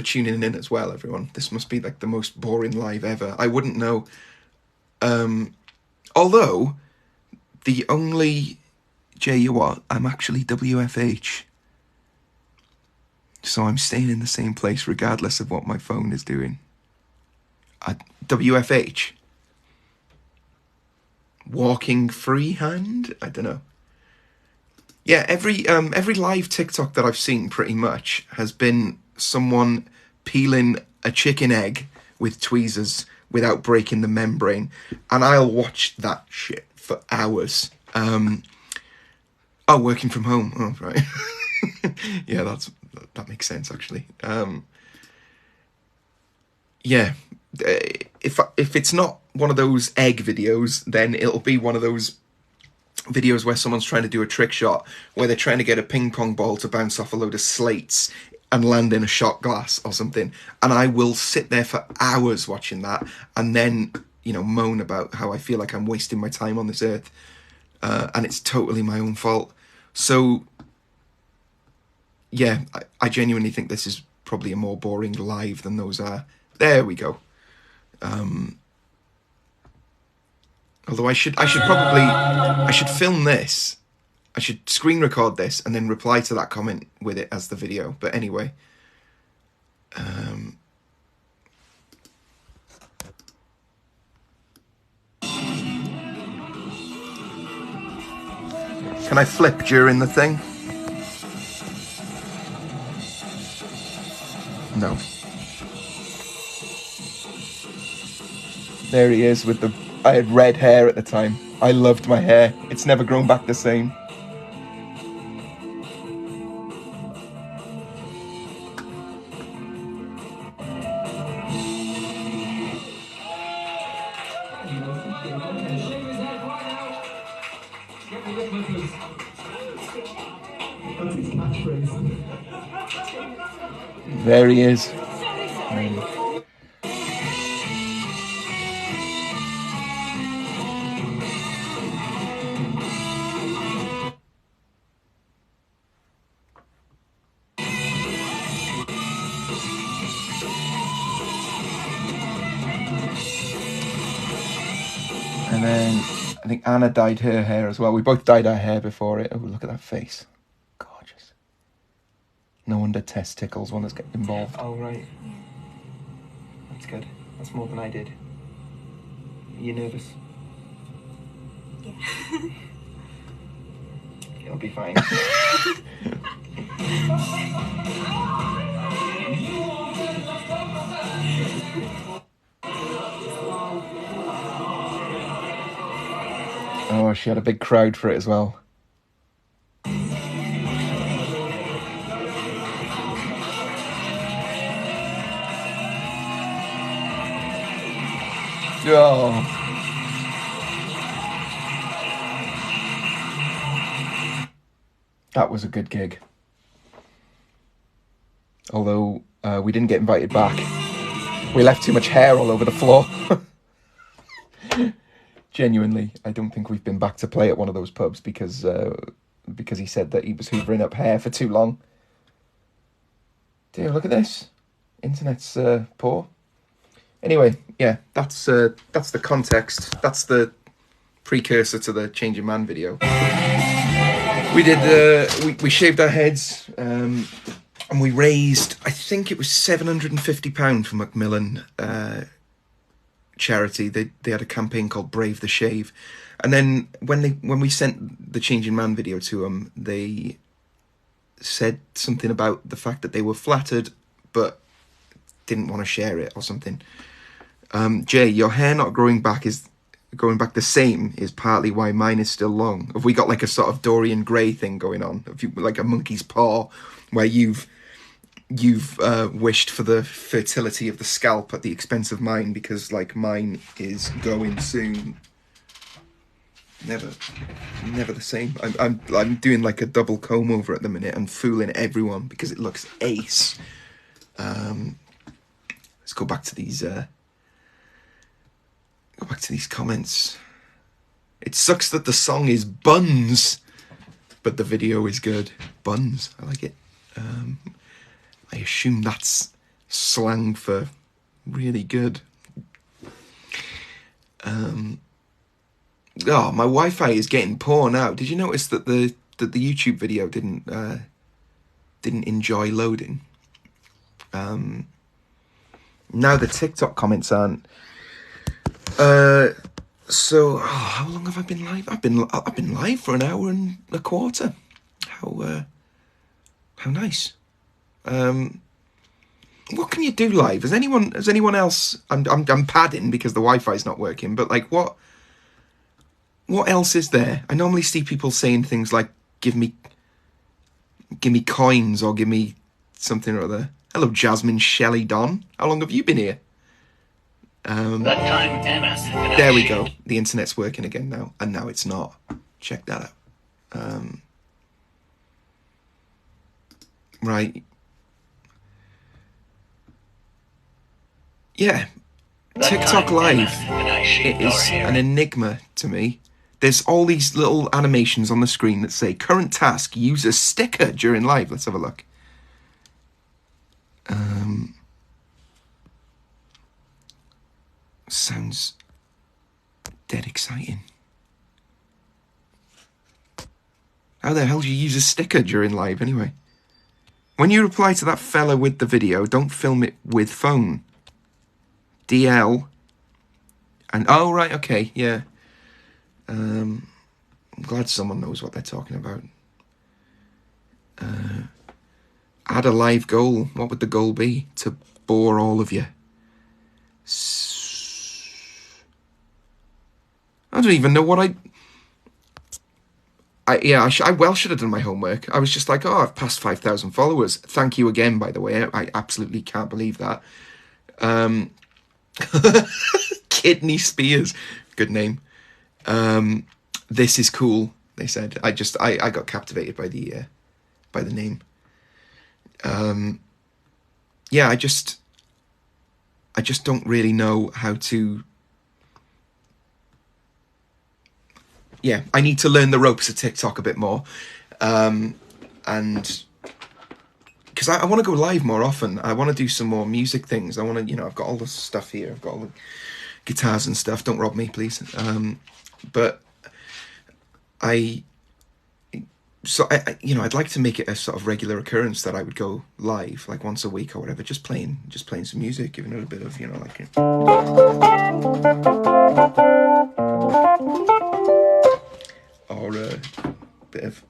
tuning in as well, everyone. This must be like the most boring live ever. I wouldn't know. Although the only Jay, you what? I'm actually WFH. So I'm staying in the same place regardless of what my phone is doing. WFH. Walking freehand? I don't know. Yeah, every live TikTok that I've seen pretty much has been someone peeling a chicken egg with tweezers without breaking the membrane, and I'll watch that shit for hours. Oh, working from home. Oh, right. Yeah, that makes sense actually. Yeah, if it's not one of those egg videos, then it'll be one of those videos where someone's trying to do a trick shot, where they're trying to get a ping pong ball to bounce off a load of slates and land in a shot glass or something. And I will sit there for hours watching that, and then, you know, moan about how I feel like I'm wasting my time on this earth. And it's totally my own fault. So, yeah, I genuinely think this is probably a more boring live than those are. There we go. Although I should film this. I should screen record this and then reply to that comment with it as the video. But anyway. Can I flip during the thing? No. There he is with the... I had red hair at the time. I loved my hair. It's never grown back the same. There he is. And then I think Anna dyed her hair as well. We both dyed our hair before it. Oh, look at that face. Gorgeous. No wonder testicles want to get involved. Oh, right. That's good. That's more than I did. Are you nervous? Yeah. It'll be fine. Oh, she had a big crowd for it as well. Oh. That was a good gig. Although we didn't get invited back. We left too much hair all over the floor. Genuinely, I don't think we've been back to play at one of those pubs because he said that he was hoovering up hair for too long. Dear, look at this. Internet's poor. Anyway, yeah, that's the context. That's the precursor to the Changing Man video. We did we shaved our heads, and we raised, I think it was £750 for Macmillan charity. They had a campaign called Brave the Shave, and then when we sent the Changing Man video to them, they said something about the fact that they were flattered but didn't want to share it or something. Jay, your hair not growing back the same is partly why mine is still long. Have we got like a sort of Dorian Gray thing going on? Have you like a monkey's paw where you've wished for the fertility of the scalp at the expense of mine because like mine is going soon? Never the same. I'm doing like a double comb over at the minute and fooling everyone because it looks ace. Let's go back to these. Go back to these comments. It sucks that the song is buns, but the video is good. Buns, I like it. I assume that's slang for really good. Oh, my Wi-Fi is getting poor now. Did you notice that the YouTube video didn't enjoy loading? Now the TikTok comments aren't. So how long have I been live? I've been live for an hour and a quarter. How nice. what can you do live? Has anyone else? I'm padding because the Wi-Fi's not working. But like, what else is there? I normally see people saying things like, "Give me coins" or "Give me something or other." Hello, Jasmine Shelley Don. How long have you been here? That time, Anna. There we go. The internet's working again now, and now it's not. Check that out. Right. Yeah. TikTok Live, it is an enigma to me. There's all these little animations on the screen that say, current task, use a sticker during live. Let's have a look. Sounds dead exciting. How the hell do you use a sticker during live anyway? When you reply to that fella with the video, don't film it with phone. DL. And, oh, right, okay, yeah. I'm glad someone knows what they're talking about. Add a live goal. What would the goal be? To bore all of you. I don't even know what I well should have done my homework. I was just like, oh, I've passed 5,000 followers. Thank you again, by the way. I absolutely can't believe that. Kidney Spears. Good name. This is cool, they said. I got captivated by the name. Yeah, I just don't really know how to. Yeah, I need to learn the ropes of TikTok a bit more, and because I want to go live more often. I want to do some more music things. I want to, I've got all the stuff here. I've got all the guitars and stuff. Don't rob me, please. But I'd like to make it a sort of regular occurrence that I would go live, like once a week or whatever, just playing some music, giving it a bit of, like. Or a bit of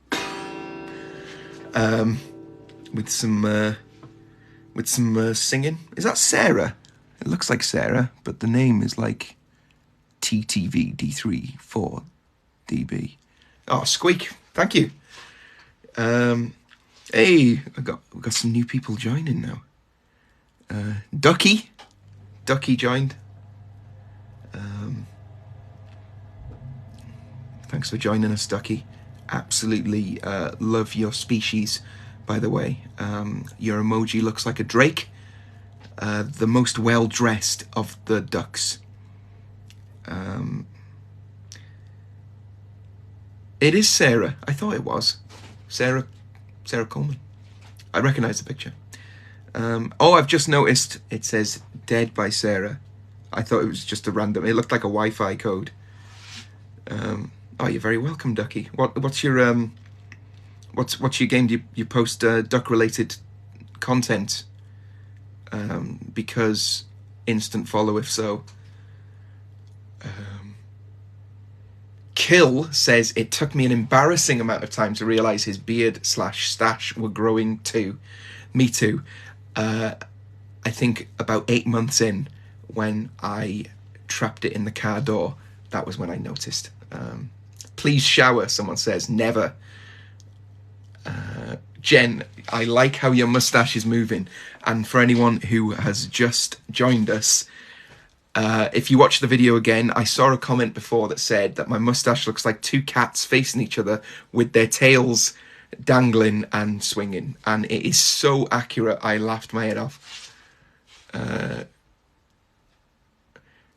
with some singing. Is that Sarah? It looks like Sarah, but the name is like TTVD34DB. Oh, Squeak! Thank you. Hey, we got some new people joining now. Ducky joined. Thanks for joining us, Ducky. Absolutely love your species, by the way. Your emoji looks like a drake. The most well-dressed of the ducks. It is Sarah. I thought it was. Sarah Coleman. I recognise the picture. I've just noticed it says "Dead" by Sarah. I thought it was just a random. It looked like a Wi-Fi code. You're very welcome, Ducky. What's your what's your game? Do you post duck-related content? Because instant follow if so. Kill says, it took me an embarrassing amount of time to realise his beard/stash were growing too. Me too. I think about 8 months in, when I trapped it in the car door, that was when I noticed. Please shower, someone says. Never. Jen, I like how your moustache is moving. And for anyone who has just joined us, if you watch the video again, I saw a comment before that said that my moustache looks like two cats facing each other with their tails dangling and swinging. And it is so accurate, I laughed my head off.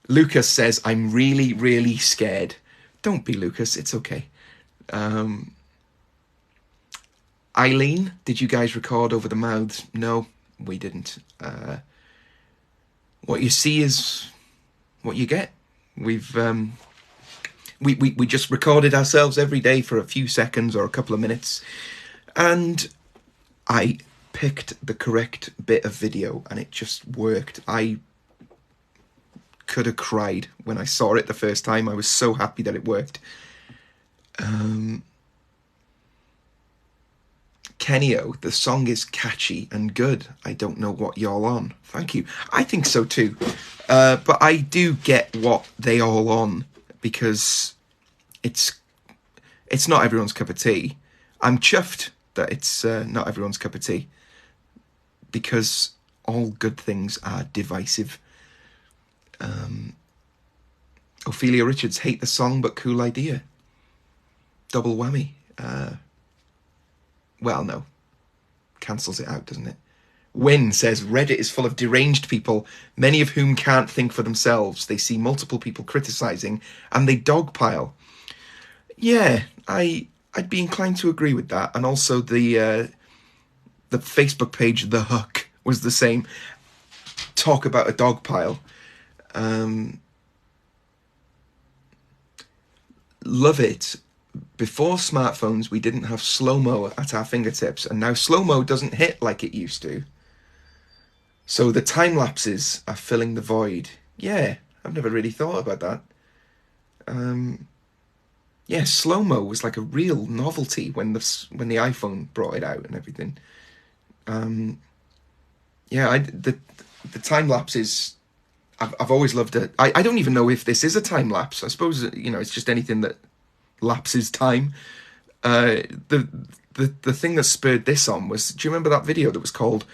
Lucas says, I'm really, really scared. Don't be, Lucas, it's okay. Eileen, did you guys record over the mouths? No, we didn't. What you see is what you get. We've we just recorded ourselves every day for a few seconds or a couple of minutes, and I picked the correct bit of video and it just worked. I could have cried when I saw it the first time. I was so happy that it worked. Kenio, the song is catchy and good. I don't know what y'all on. Thank you. I think so too. But I do get what they all on, because it's not everyone's cup of tea. I'm chuffed that it's not everyone's cup of tea, because all good things are divisive. Ophelia Richards, hate the song but cool idea. Double whammy. Well, no. Cancels it out, doesn't it? Wynne says, Reddit is full of deranged people, many of whom can't think for themselves. They see multiple people criticising and they dogpile. Yeah, I'd be inclined to agree with that. And also the Facebook page, The Hook, was the same. Talk about a dogpile. Love it. Before smartphones, we didn't have slow-mo at our fingertips, and now slow-mo doesn't hit like it used to. So the time lapses are filling the void. Yeah, I've never really thought about that. Yeah, slow-mo was like a real novelty when the iPhone brought it out and everything. Yeah, the time lapses, I've always loved it. I don't even know if this is a time lapse. I suppose, it's just anything that lapses time. The thing that spurred this on was, do you remember that video that was called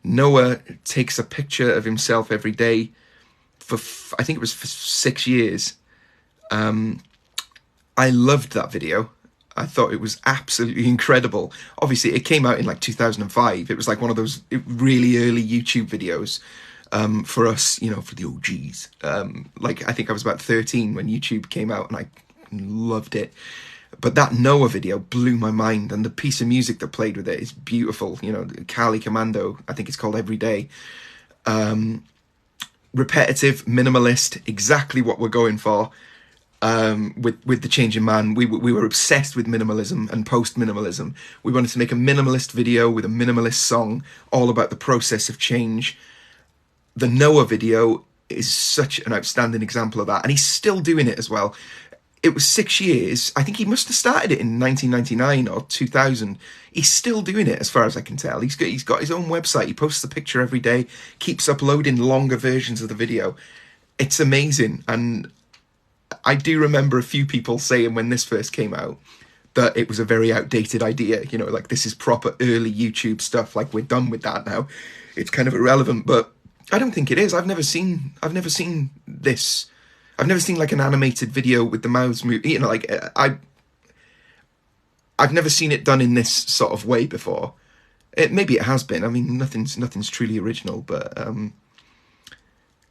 Noah takes a picture of himself every day for I think it was for 6 years? I loved that video. I thought it was absolutely incredible. Obviously, it came out in like 2005. It was like one of those really early YouTube videos for us, for the OGs. Like, I think I was about 13 when YouTube came out, and I loved it. But that Noah video blew my mind, and the piece of music that played with it is beautiful. Kali Commando, I think it's called Every Day. Repetitive, minimalist, exactly what we're going for. With The Changing Man, we were obsessed with minimalism and post-minimalism. We wanted to make a minimalist video with a minimalist song, all about the process of change. The Noah video is such an outstanding example of that, and he's still doing it as well. It was 6 years. I think he must have started it in 1999 or 2000. He's still doing it, as far as I can tell. He's got his own website. He posts a picture every day, keeps uploading longer versions of the video. It's amazing. And I do remember a few people saying when this first came out that it was a very outdated idea. Like, this is proper early YouTube stuff. Like, we're done with that now. It's kind of irrelevant, but I don't think it is. I've never seen this. I've never seen like an animated video with the mouths moving. I've never seen it done in this sort of way before. Maybe it has been. I mean, nothing's truly original. But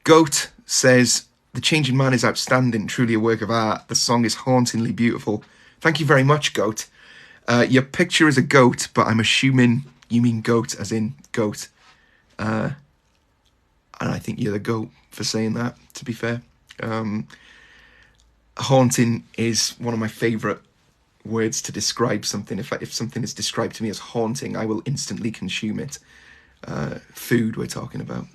Goat says, The Changing Man is outstanding, truly a work of art. The song is hauntingly beautiful. Thank you very much, Goat. Your picture is a goat, but I'm assuming you mean goat as in goat. And I think you're the goat for saying that, to be fair. Haunting is one of my favourite words to describe something. If something is described to me as haunting, I will instantly consume it. Food we're talking about.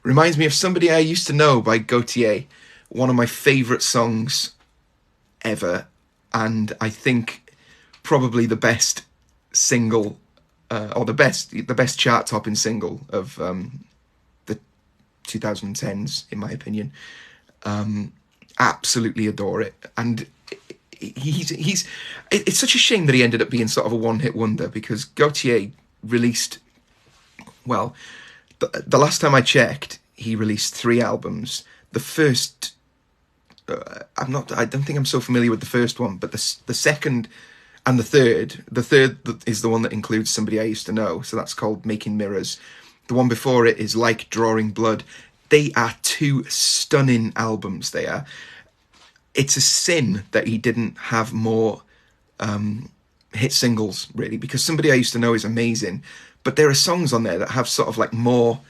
Reminds me of Somebody I Used to Know by Gautier, one of my favourite songs ever, and I think probably the best single, or the best chart-topping single of the 2010s, in my opinion. Absolutely adore it, and it's such a shame that he ended up being sort of a one-hit wonder, because Gautier released, well, the last time I checked, he released 3 albums. The first, I don't think I'm so familiar with the first one, but the second and the third is the one that includes Somebody I Used to Know, so that's called Making Mirrors. The one before it is Like Drawing Blood. They are 2 stunning albums, they are. It's a sin that he didn't have more hit singles, really, because Somebody I Used to Know is amazing, but there are songs on there that have sort of like more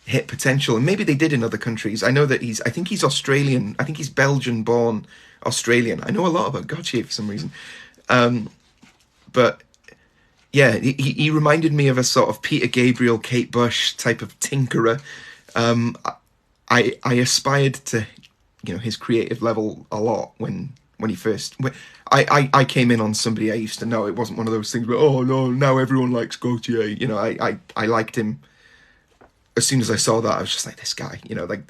hit potential, and maybe they did in other countries. I know that I think he's Australian. I think he's Belgian-born Australian. I know a lot about Gautier for some reason. But yeah, he reminded me of a sort of Peter Gabriel, Kate Bush type of tinkerer. I aspired to, his creative level a lot when when he first. I came in on somebody I used to know. It wasn't one of those things where, oh no, now everyone likes Gaultier. You know, I liked him. As soon as I saw that, I was just like, this guy. You know, like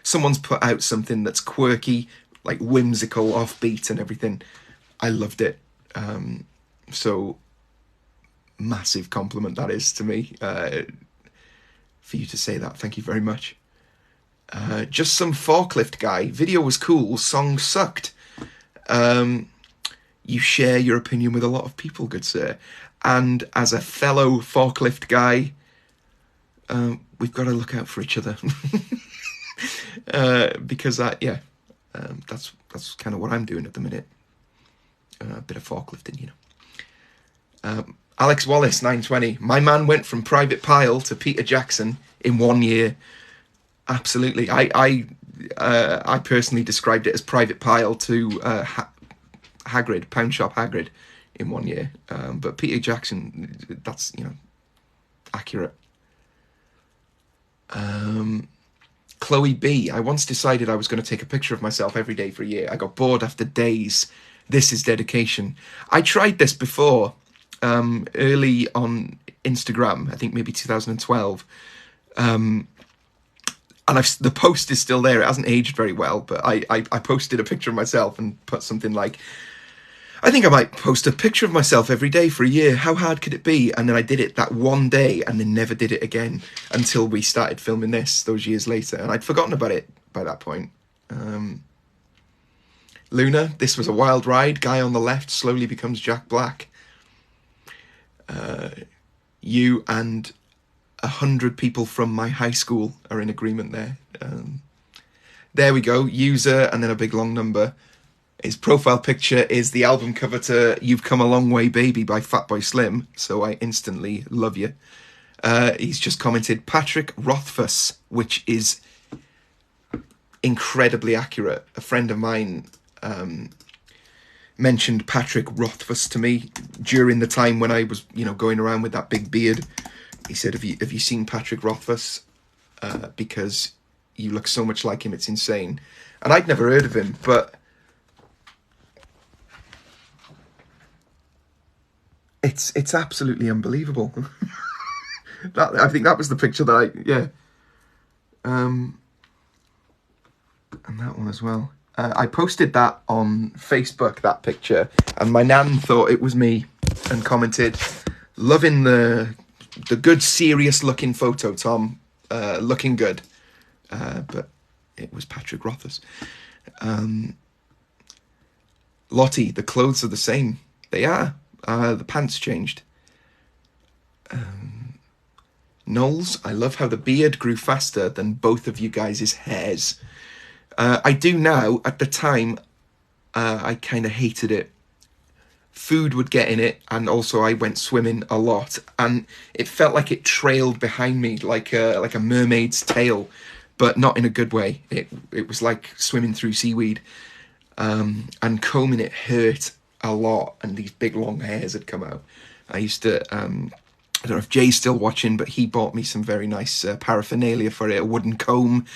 someone's put out something that's quirky, like whimsical, offbeat, and everything. I loved it. So massive compliment that is to me. For you to say that, thank you very much. Just some forklift guy. Video was cool, song sucked. You share your opinion with a lot of people, good sir. And as a fellow forklift guy, we've got to look out for each other. Because that's kind of what I'm doing at the minute. A bit of forklifting, you know. Alex Wallace, 920. My man went from Private Pile to Peter Jackson in 1 year. Absolutely. I personally described it as Private Pile to Hagrid, Pound Shop Hagrid, in 1 year. But Peter Jackson, that's, you know, accurate. Chloe B. I once decided I was going to take a picture of myself every day for a year. I got bored after days. This is dedication. I tried this before, early on Instagram, I think maybe 2012. And the post is still there. It hasn't aged very well, but I posted a picture of myself and put something like, I think I might post a picture of myself every day for a year. How hard could it be? And then I did it that one day and then never did it again until we started filming this those years later. And I'd forgotten about it by that point. Luna, this was a wild ride. Guy on the left slowly becomes Jack Black. You and 100 people from my high school are in agreement there. There we go. User and then a big long number. His profile picture is the album cover to You've Come a Long Way Baby by Fatboy Slim. So I instantly love you. He's just commented Patrick Rothfuss, which is incredibly accurate. A friend of mine mentioned Patrick Rothfuss to me during the time when I was, you know, going around with that big beard. He said, have you seen Patrick Rothfuss? Because you look so much like him, it's insane. And I'd never heard of him, but it's absolutely unbelievable. I think that was the picture that and that one as well. I posted that on Facebook, that picture, and my nan thought it was me and commented, loving the good, serious-looking photo, Tom. Looking good. But it was Patrick Rothfuss. Lottie, the clothes are the same. They are. The pants changed. Knowles, I love how the beard grew faster than both of you guys' hairs. I do now. At the time, I kind of hated it. Food would get in it, and also I went swimming a lot, and it felt like it trailed behind me like a mermaid's tail, but not in a good way. It was like swimming through seaweed, and combing it hurt a lot, and these big long hairs had come out. I used to, I don't know if Jay's still watching, but he bought me some very nice paraphernalia for it, a wooden comb,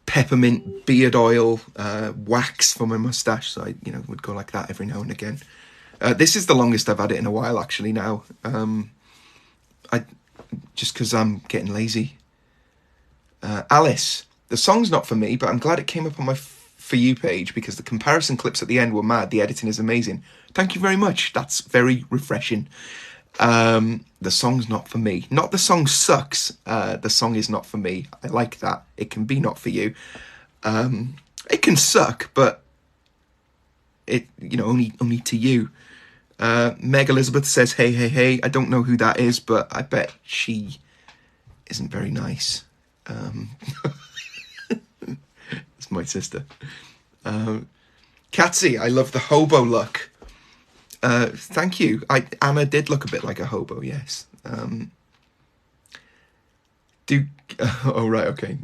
peppermint beard oil, wax for my mustache, so I would go like that every now and again. This is the longest I've had it in a while, actually, now. Just because I'm getting lazy. Alice, the song's not for me, but I'm glad it came up on my For You page because the comparison clips at the end were mad. The editing is amazing. Thank you very much. That's very refreshing. The song's not for me. Not the song sucks. The song is not for me. I like that. It can be not for you. It can suck, but it, only to you. Meg Elizabeth says, hey, hey, hey. I don't know who that is, but I bet she isn't very nice. It's my sister. Katsy, I love the hobo look. Thank you. Anna did look a bit like a hobo, yes. Oh, right, okay.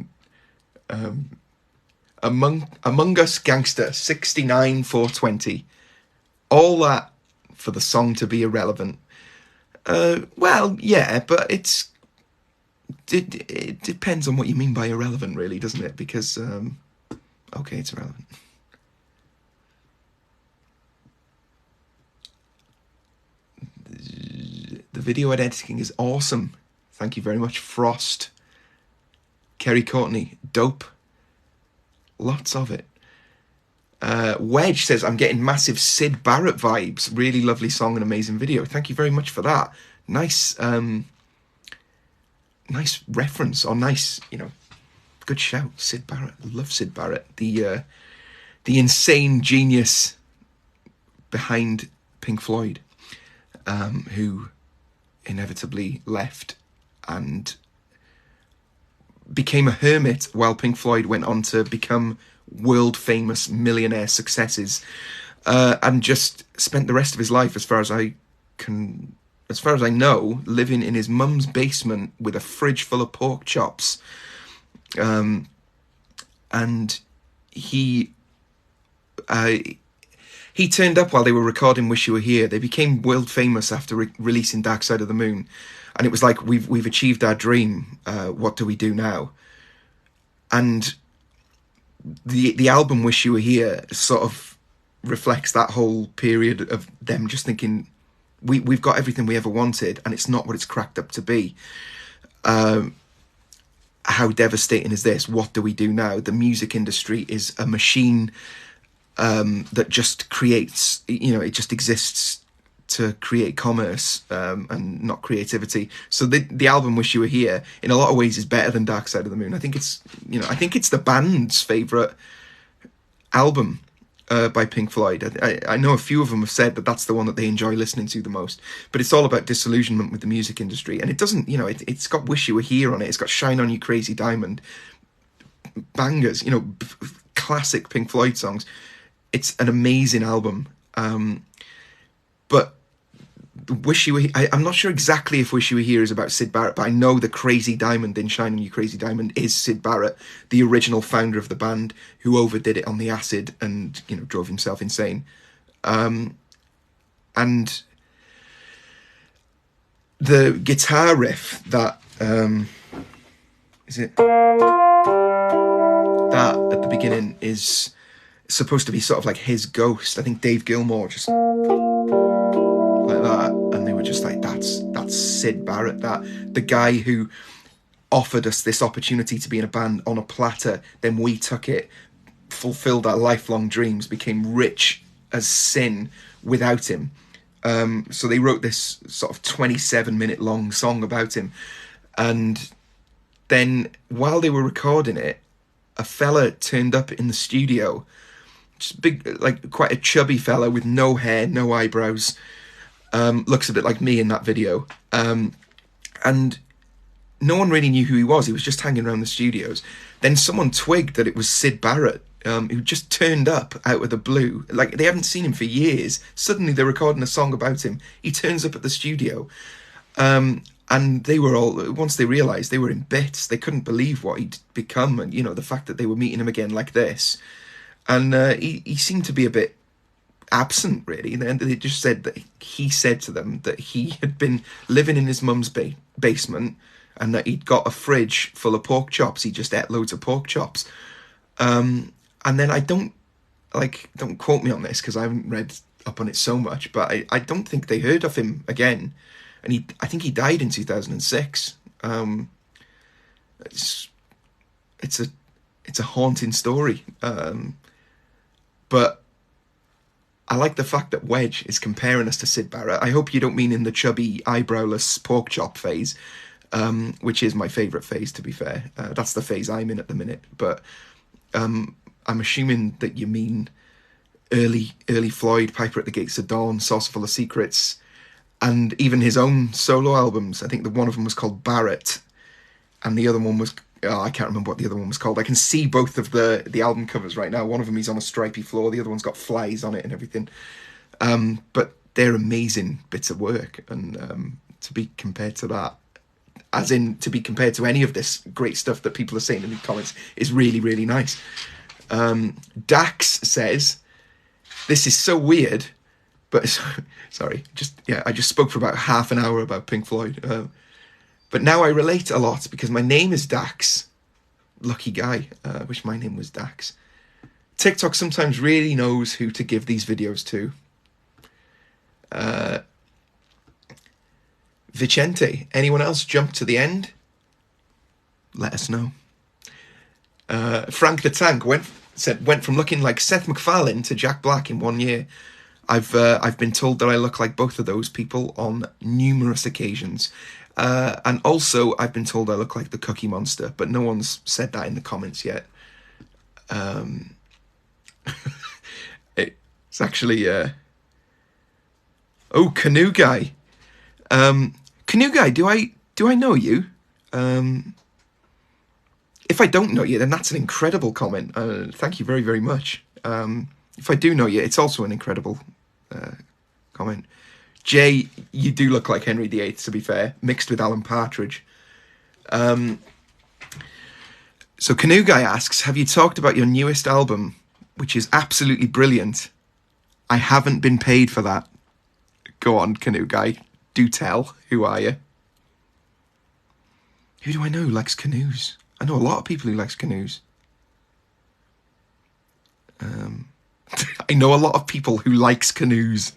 Among Us Gangster, 69,420. All that for the song to be irrelevant. Well, yeah, but it depends on what you mean by irrelevant, really, doesn't it? Because, okay, it's irrelevant. video editing is awesome. Thank you very much, Frost. Kerry Courtney, dope. Lots of it. Wedge says, I'm getting massive Syd Barrett vibes. Really lovely song and amazing video. Thank you very much for that. Nice, nice reference, or nice, good shout. Syd Barrett. Love Syd Barrett. The insane genius behind Pink Floyd, who inevitably left and became a hermit while Pink Floyd went on to become world famous millionaire successes, and just spent the rest of his life, as far as I know, living in his mum's basement with a fridge full of pork chops. And he turned up while they were recording Wish You Were Here. They became world famous after releasing Dark Side of the Moon, and it was like, we've achieved our dream. What do we do now? And the album Wish You Were Here sort of reflects that whole period of them just thinking, we've got everything we ever wanted, and it's not what it's cracked up to be. How devastating is this? What do we do now? The music industry is a machine that just creates, it just exists to create commerce, and not creativity. So the album Wish You Were Here in a lot of ways is better than Dark Side of the Moon. I think it's the band's favourite album by Pink Floyd. I know a few of them have said that that's the one that they enjoy listening to the most, but it's all about disillusionment with the music industry. And it doesn't, it's got Wish You Were Here on it. It's got Shine On You Crazy Diamond, bangers, classic Pink Floyd songs. It's an amazing album. But Wish You Were Here, I'm not sure exactly if Wish You Were Here is about Syd Barrett, but I know the Crazy Diamond in Shine On You Crazy Diamond is Syd Barrett, the original founder of the band, who overdid it on the acid and, drove himself insane. And the guitar riff that, is it? That at the beginning is supposed to be sort of like his ghost. I think Dave Gilmour just like that, and they were just like, that's Syd Barrett, that the guy who offered us this opportunity to be in a band on a platter, then we took it, fulfilled our lifelong dreams, became rich as sin without him. So they wrote this sort of 27-minute long song about him, and then while they were recording it, a fella turned up in the studio, just big, like quite a chubby fella with no hair, no eyebrows. Looks a bit like me in that video. And no one really knew who he was. He was just hanging around the studios. Then someone twigged that it was Syd Barrett, who just turned up out of the blue. Like, they haven't seen him for years. Suddenly they're recording a song about him. He turns up at the studio. And they were all, once they realised, they were in bits. They couldn't believe what he'd become, and, the fact that they were meeting him again like this. And he seemed to be a bit absent, really. And they just said that he said to them that he had been living in his mum's basement, and that he'd got a fridge full of pork chops. He just ate loads of pork chops. And then don't quote me on this, because I haven't read up on it so much, but I don't think they heard of him again. And I think he died in 2006. It's a haunting story. But I like the fact that Wedge is comparing us to Syd Barrett. I hope you don't mean in the chubby, eyebrowless pork chop phase, which is my favourite phase, to be fair. That's the phase I'm in at the minute. But I'm assuming that you mean early Floyd, Piper at the Gates of Dawn, Saucerful of Secrets, and even his own solo albums. I think that one of them was called Barrett, and the other one was, I can't remember what the other one was called. I can see both of the album covers right now. One of them he's on a stripy floor, the other one's got flies on it and everything. But they're amazing bits of work, and to be compared to that, as in to be compared to any of this great stuff that people are saying in the comments, is really, really nice. Dax says, this is so weird, but sorry, I just spoke for about half an hour about Pink Floyd. But now I relate a lot because my name is Dax. Lucky guy. I wish my name was Dax. TikTok sometimes really knows who to give these videos to. Vicente. Anyone else jump to the end? Let us know. Frank the Tank went from looking like Seth MacFarlane to Jack Black in 1 year. I've been told that I look like both of those people on numerous occasions. And also, I've been told I look like the Cookie Monster, but no one's said that in the comments yet. It's actually... Oh, Canoe Guy. Canoe Guy, do I know you? If I don't know you, then that's an incredible comment. Thank you very, very much. If I do know you, it's also an incredible comment. Jay, you do look like Henry VIII, to be fair, mixed with Alan Partridge. So Canoe Guy asks, have you talked about your newest album, which is absolutely brilliant? I haven't been paid for that. Go on, Canoe Guy. Do tell. Who are you? Who do I know who likes canoes? I know a lot of people who likes canoes. I know a lot of people who likes canoes.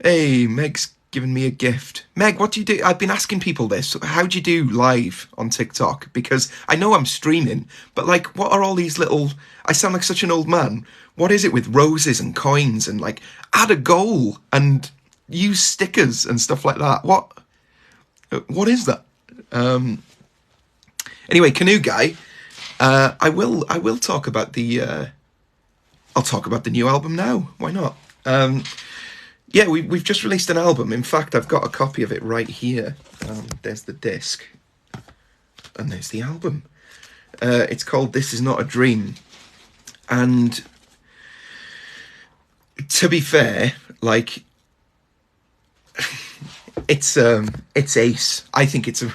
Hey, Meg's given me a gift. Meg, what do you do? I've been asking people this. How do you do live on TikTok? Because I know I'm streaming, but like, what are all these little... I sound like such an old man. What is it with roses and coins and like, add a goal and use stickers and stuff like that? What is that? Anyway, Canoe Guy, I will talk about the... I'll talk about the new album now. Why not? Yeah, we've just released an album. In fact, I've got a copy of it right here. There's the disc. And there's the album. It's called This Is Not a Dream. And to be fair, like, it's ace. I think it's a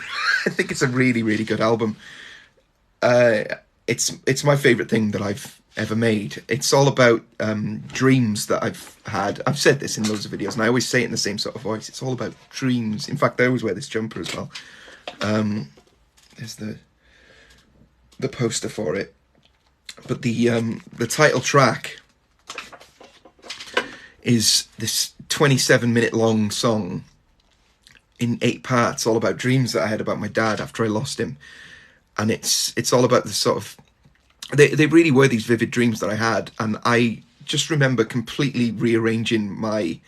really, really good album. It's my favourite thing that I've ever made. It's all about dreams that I've had. I've said this in loads of videos, and I always say it in the same sort of voice. It's all about dreams. In fact, I always wear this jumper as well. There's the poster for it. But the title track is this 27-minute long song in 8 parts, all about dreams that I had about my dad after I lost him. And it's all about the sort of... They really were these vivid dreams that I had, and I just remember completely rearranging my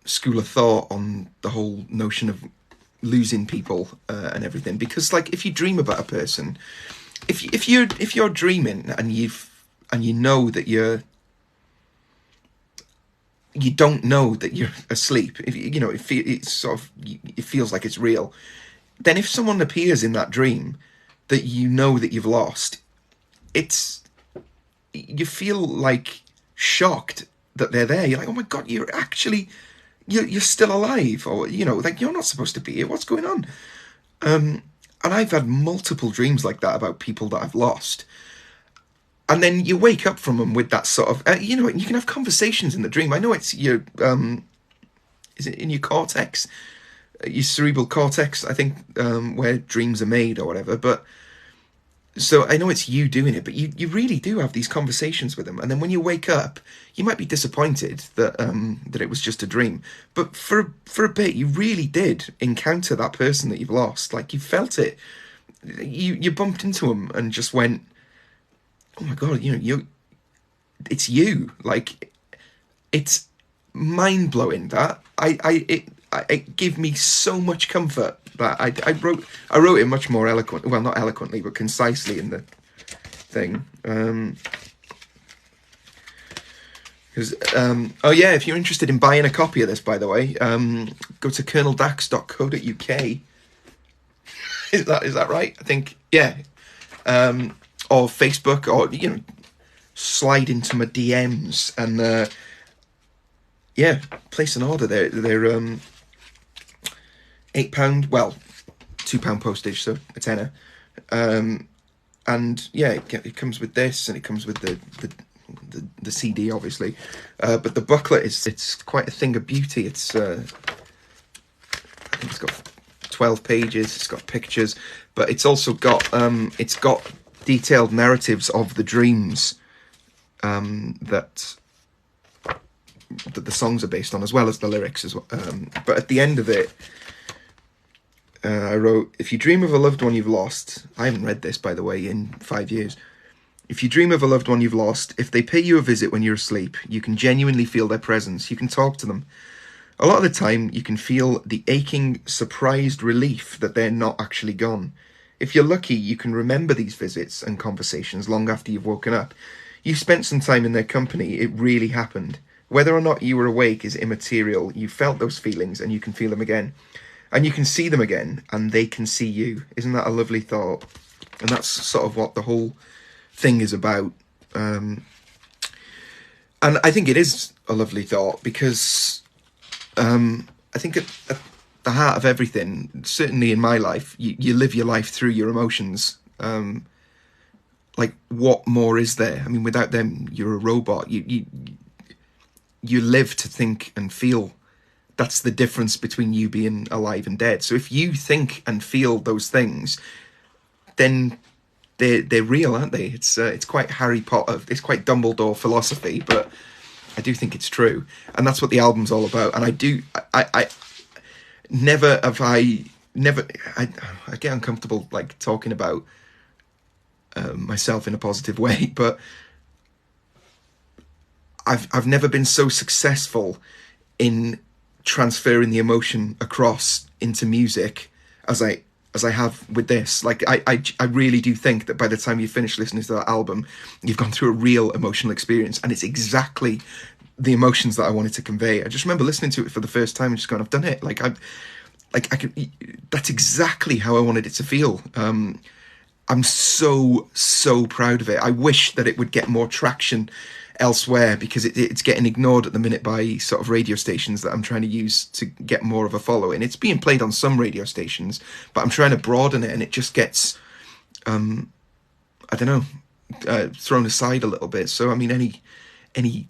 school of thought on the whole notion of losing people and everything. Because, like, if you dream about a person, if you're dreaming and you know that you don't know that you're asleep, it feels like it's real. Then if someone appears in that dream that you know that you've lost, you feel like shocked that they're there. You're like, oh my God, you're still alive, or, like, you're not supposed to be here. What's going on? And I've had multiple dreams like that about people that I've lost. And then you wake up from them with that sort of, you can have conversations in the dream. I know it's your, is it in your cortex? Your cerebral cortex, I think, where dreams are made or whatever. But so I know it's you doing it, but you really do have these conversations with them. And then when you wake up, you might be disappointed that it was just a dream. But for a bit, you really did encounter that person that you've lost. Like, you felt it. You bumped into them and just went, oh my God, it's you. Like, it's mind blowing. That it gave me so much comfort that I wrote it much more eloquent. Well, not eloquently, but concisely in the thing. Oh yeah, if you're interested in buying a copy of this, by the way, go to coloneldax.co.uk. Is that right? I think, yeah. Or Facebook, or slide into my DMs and yeah, place an order. They're £8, well, £2 postage, so a tenner. And yeah, it comes with this, and it comes with the CD, obviously. But the booklet it's quite a thing of beauty. It's I think it's got 12 pages. It's got pictures, but it's also got detailed narratives of the dreams that that the songs are based on, as well as the lyrics as well. But at the end of it, I wrote, if you dream of a loved one you've lost, I haven't read this, by the way, in 5 years. If you dream of a loved one you've lost, if they pay you a visit when you're asleep, you can genuinely feel their presence. You can talk to them. A lot of the time, you can feel the aching, surprised relief that they're not actually gone. If you're lucky, you can remember these visits and conversations long after you've woken up. You've spent some time in their company. It really happened. Whether or not you were awake is immaterial. You felt those feelings and you can feel them again. And you can see them again, and they can see you. Isn't that a lovely thought? And that's sort of what the whole thing is about. And I think it is a lovely thought, because I think at the heart of everything, certainly in my life, you live your life through your emotions. Like, what more is there? I mean, without them, you're a robot. You live to think and feel. That's the difference between you being alive and dead. So if you think and feel those things, then they're real, aren't they? It's quite Harry Potter. It's quite Dumbledore philosophy, but I do think it's true, and that's what the album's all about. And I get uncomfortable like talking about myself in a positive way, but I've never been so successful in transferring the emotion across into music as I have with this. Like, I really do think that by the time you finish listening to that album, you've gone through a real emotional experience, and it's exactly the emotions that I wanted to convey. I just remember listening to it for the first time and just going, I've done it. That's exactly how I wanted it to feel. I'm so proud of it. I wish that it would get more traction elsewhere, because it's getting ignored at the minute by sort of radio stations that I'm trying to use to get more of a following. It's being played on some radio stations, but I'm trying to broaden it, and it just gets thrown aside a little bit. So I mean, any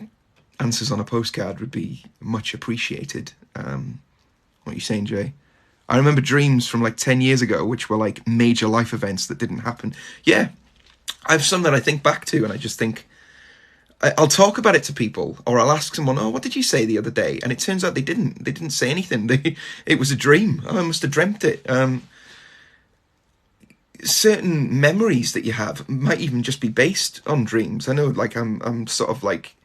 answers on a postcard would be much appreciated. What are you saying, Jay? I remember dreams from like 10 years ago, which were like major life events that didn't happen. Yeah, I have some that I think back to, and I just think, I'll talk about it to people, or I'll ask someone, oh, what did you say the other day? And it turns out they didn't say anything. It was a dream. I must have dreamt it. Certain memories that you have might even just be based on dreams. I know, like, I'm sort of like,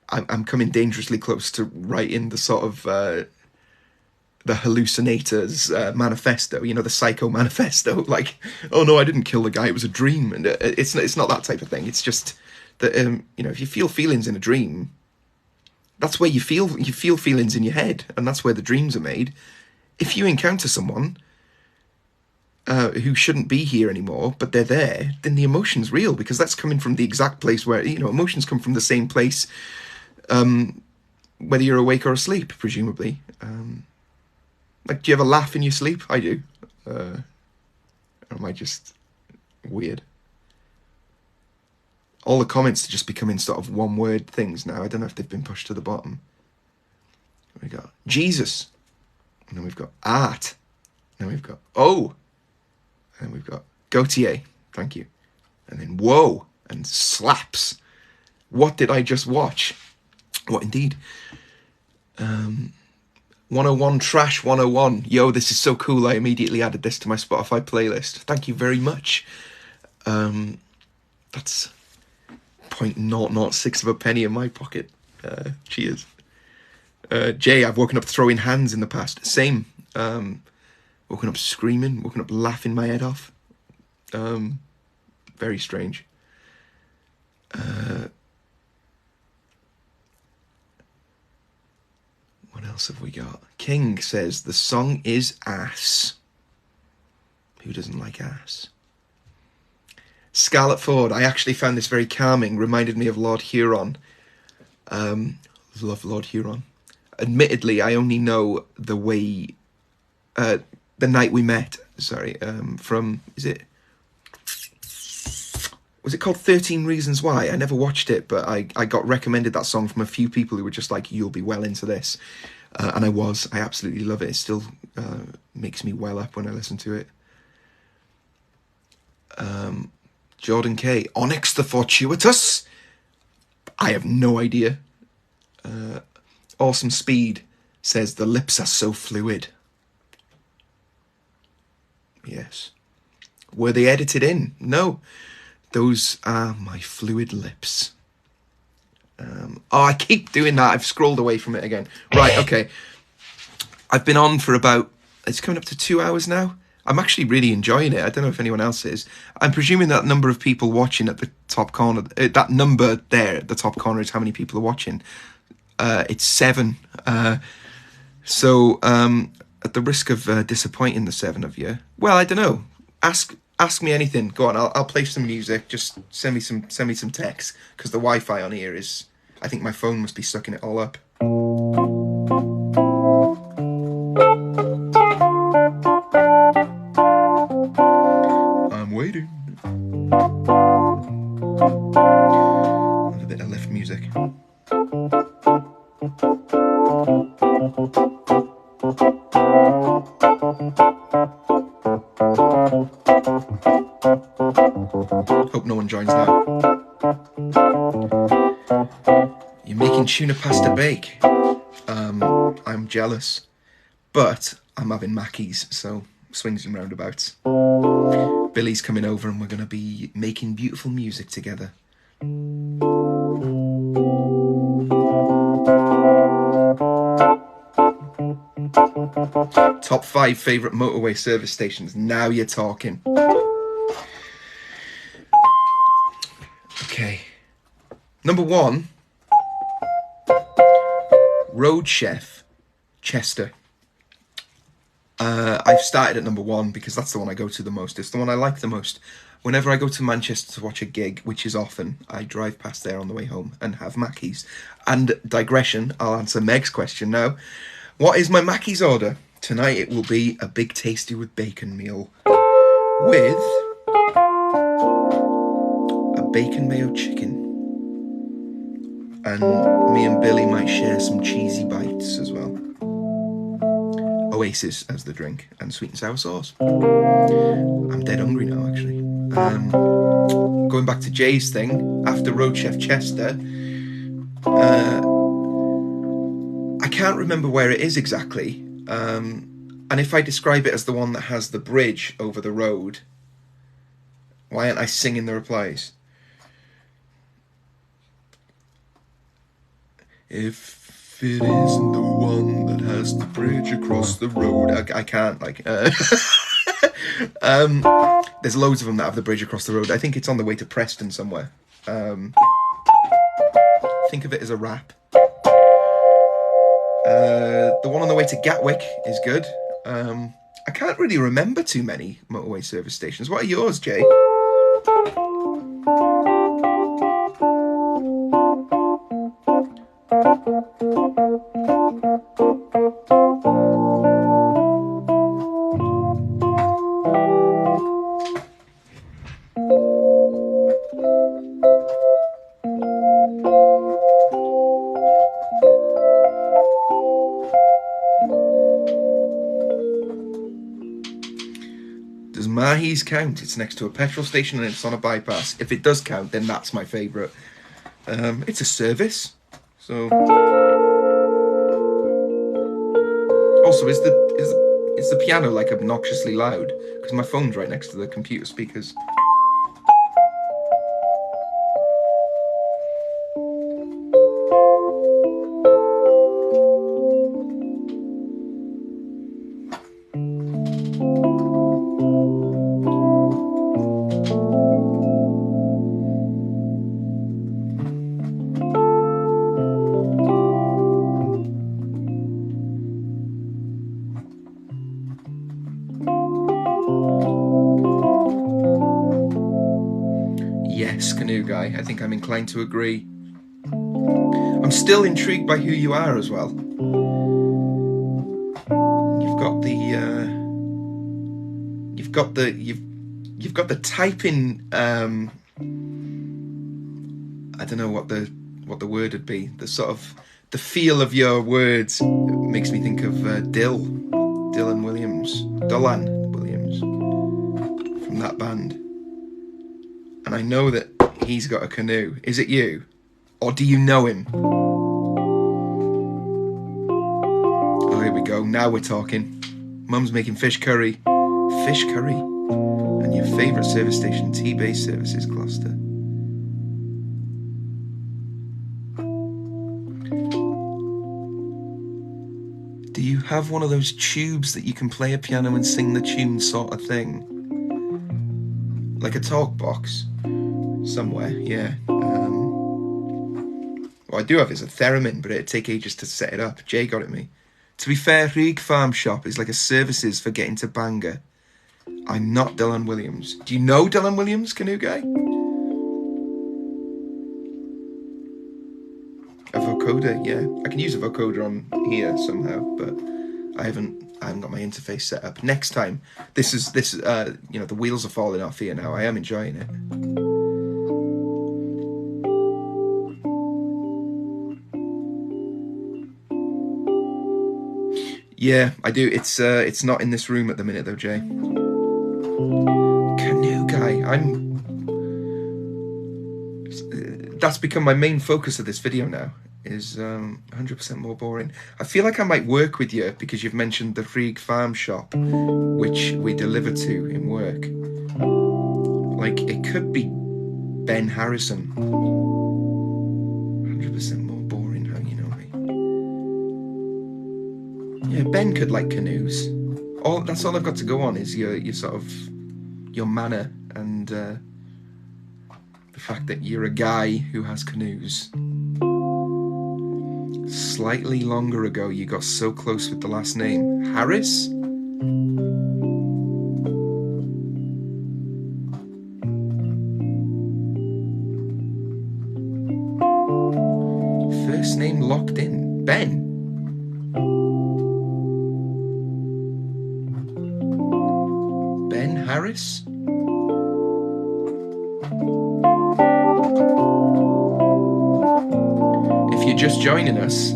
I'm coming dangerously close to writing the sort of, the hallucinators manifesto, the psycho manifesto. Like, oh no, I didn't kill the guy, it was a dream. And it's not that type of thing. It's just that if you feel feelings in a dream, that's where you feel feelings in your head, and that's where the dreams are made. If you encounter someone who shouldn't be here anymore, but they're there, then the emotion's real, because that's coming from the exact place where emotions come from the same place, whether you're awake or asleep, presumably. Like, do you ever laugh in your sleep? I do. Or am I just weird? All the comments are just becoming sort of one-word things now. I don't know if they've been pushed to the bottom. We got Jesus. And then we've got art. And then we've got oh. And then we've got Gautier. Thank you. And then whoa. And slaps. What did I just watch? What indeed? 101 Trash 101. Yo, this is so cool. I immediately added this to my Spotify playlist. Thank you very much. That's 0.006 of a penny in my pocket. Cheers. Jay, I've woken up throwing hands in the past. Same. Woken up screaming, woken up laughing my head off. Very strange. What else have we got? King says, the song is ass. Who doesn't like ass? Scarlet Ford, I actually found this very calming. Reminded me of Lord Huron. Love Lord Huron. Admittedly, I only know the way... The Night We Met, sorry, from... Was it called 13 Reasons Why? I never watched it, but I got recommended that song from a few people who were just like, you'll be well into this. And I was. I absolutely love it. It still makes me well up when I listen to it. Jordan K. Onyx the Fortuitous? I have no idea. Awesome Speed says the lips are so fluid. Yes. Were they edited in? No. Those are my fluid lips. I keep doing that. I've scrolled away from it again. Right, okay. I've been on for about... It's coming up to 2 hours now. I'm actually really enjoying it. I don't know if anyone else is. I'm presuming that number of people watching at the top corner... that number there at the top corner is how many people are watching. It's 7. So, at the risk of disappointing the 7 of you... Well, I don't know. Ask me anything. Go on, I'll play some music. Just send me some text, because the Wi-Fi on here is... I think my phone must be sucking it all up. I'm waiting. A bit of lift music. Hope no one joins now. You're making tuna pasta bake. I'm jealous, but I'm having Mackey's, so swings and roundabouts. Billy's coming over and we're going to be making beautiful music together. Top 5 favourite motorway service stations. Now you're talking. Okay. Number 1. Road Chef, Chester. I've started at number 1 because that's the one I go to the most. It's the one I like the most. Whenever I go to Manchester to watch a gig, which is often, I drive past there on the way home and have Mackey's. And digression, I'll answer Meg's question now. What is my Mackey's order? Tonight it will be a big tasty with bacon meal with a bacon mayo chicken. And me and Billy might share some cheesy bites as well. Oasis as the drink, and sweet and sour sauce. I'm dead hungry now, actually. Going back to Jay's thing, after Road Chef Chester, I can't remember where it is exactly. And if I describe it as the one that has the bridge over the road, why aren't I singing the replies? If it isn't the one that has the bridge across the road, I can't, like... there's loads of them that have the bridge across the road. I think it's on the way to Preston somewhere. Think of it as a rap. The one on the way to Gatwick is good. I can't really remember too many motorway service stations. What are yours, Jay? Does Mahis count? It's next to a petrol station and it's on a bypass. If it does count, then that's my favourite. It's a service, so. Also, is the piano like obnoxiously loud? Because my phone's right next to the computer speakers. Yes, Canoe Guy. I think I'm inclined to agree. I'm still intrigued by who you are as well. You've got the typing. I don't know what the word would be. The sort of the feel of your words makes me think of Dylan Williams from that band. And I know that he's got a canoe. Is it you? Or do you know him? go. Now we're talking. Mum's making fish curry. Fish curry. And your favourite service station, T-Base Services, Gloucester. Do you have one of those tubes that you can play a piano and sing the tune sort of thing? Like a talk box? Somewhere, yeah. What I do have is a theremin, but it'd take ages to set it up. Jay got it me. To be fair, Rheeg Farm Shop is like a services for getting to Bangor. I'm not Dylan Williams. Do you know Dylan Williams, Canoe Guy? A vocoder, yeah. I can use a vocoder on here somehow, but I haven't got my interface set up. Next time, this is you know, the wheels are falling off here now. I am enjoying it. Yeah, I do. It's not in this room at the minute though, Jay. Canoe Guy. That's become my main focus of this video now. Is 100% more boring. I feel like I might work with you because you've mentioned the Rheeg Farm Shop, which we deliver to in work. Like, it could be Ben Harrison. 100% more boring, how you know me. Yeah, Ben could like canoes. That's all I've got to go on is your sort of your manner and the fact that you're a guy who has canoes. Slightly longer ago, you got so close with the last name. Harris? First name locked in. Ben? Ben Harris? If you're just joining us,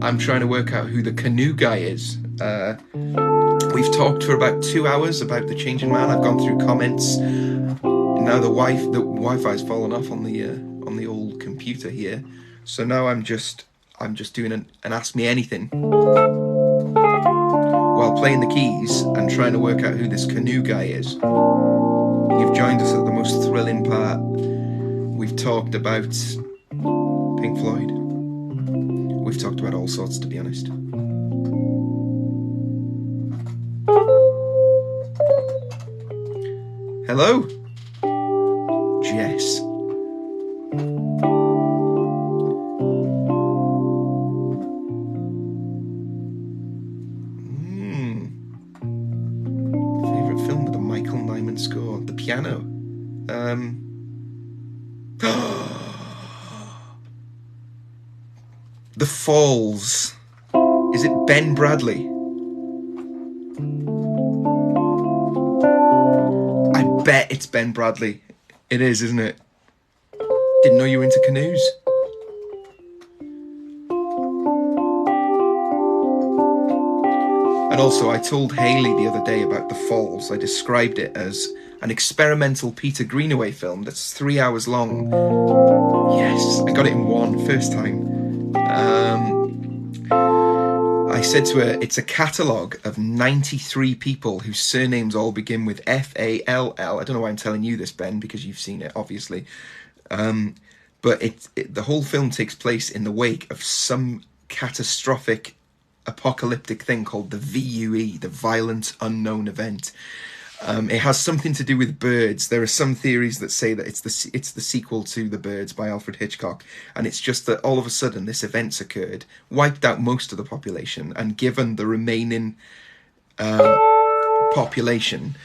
I'm trying to work out who the Canoe Guy is. We've talked for about 2 hours about the Changing Man. I've gone through comments. Now the Wi-Fi's fallen off on the old computer here. So now I'm just doing an Ask Me Anything while playing the keys and trying to work out who this Canoe Guy is. You've joined us at the most thrilling part. We've talked about Pink Floyd. We've talked about all sorts, to be honest. Hello, Jess. Favorite film with a Michael Nyman score? The Piano. The Falls. Is it Ben Bradley? I bet it's Ben Bradley. It is, isn't it? Didn't know you were into canoes. And also, I told Hayley the other day about The Falls. I described it as an experimental Peter Greenaway film that's 3 hours long. Yes, I got it in one, first time. I said to her, it's a catalogue of 93 people whose surnames all begin with F-A-L-L. I don't know why I'm telling you this, Ben, because you've seen it, obviously. But the whole film takes place in the wake of some catastrophic apocalyptic thing called the VUE, the Violent Unknown Event. It has something to do with birds. There are some theories that say that it's the sequel to The Birds by Alfred Hitchcock, and it's just that all of a sudden this event's occurred, wiped out most of the population, and given the remaining population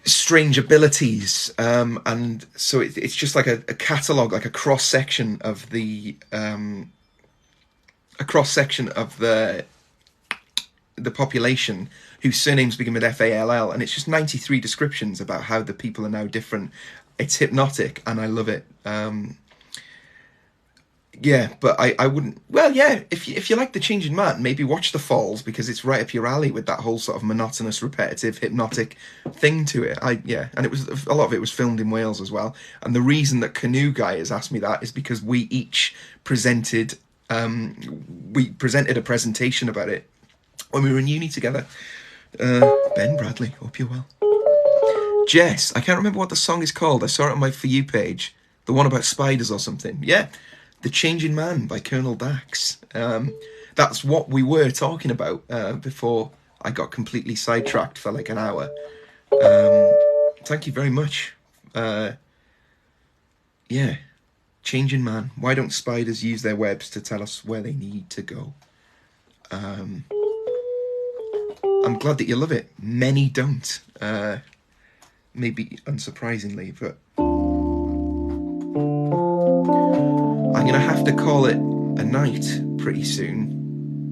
strange abilities, and so it's just like a catalogue, like a cross section of the population whose surnames begin with F-A-L-L, and it's just 93 descriptions about how the people are now different. It's hypnotic, and I love it. Yeah, but I wouldn't... Well, yeah, if you like The Changing Man, maybe watch The Falls, because it's right up your alley with that whole sort of monotonous, repetitive, hypnotic thing to it. And it was a lot of it was filmed in Wales as well. And the reason that Canoe Guy has asked me that is because we each presented We presented a presentation about it when we were in uni together. Ben Bradley, hope you're well. Jess, I can't remember what the song is called. I saw it on my For You page. The one about spiders or something. Yeah, The Changing Man by Colonel Dax. That's what we were talking about before I got completely sidetracked for like an hour. Thank you very much. Yeah, Changing Man. Why don't spiders use their webs to tell us where they need to go? I'm glad that you love it. Many don't. Maybe unsurprisingly, but I'm gonna have to call it a night pretty soon.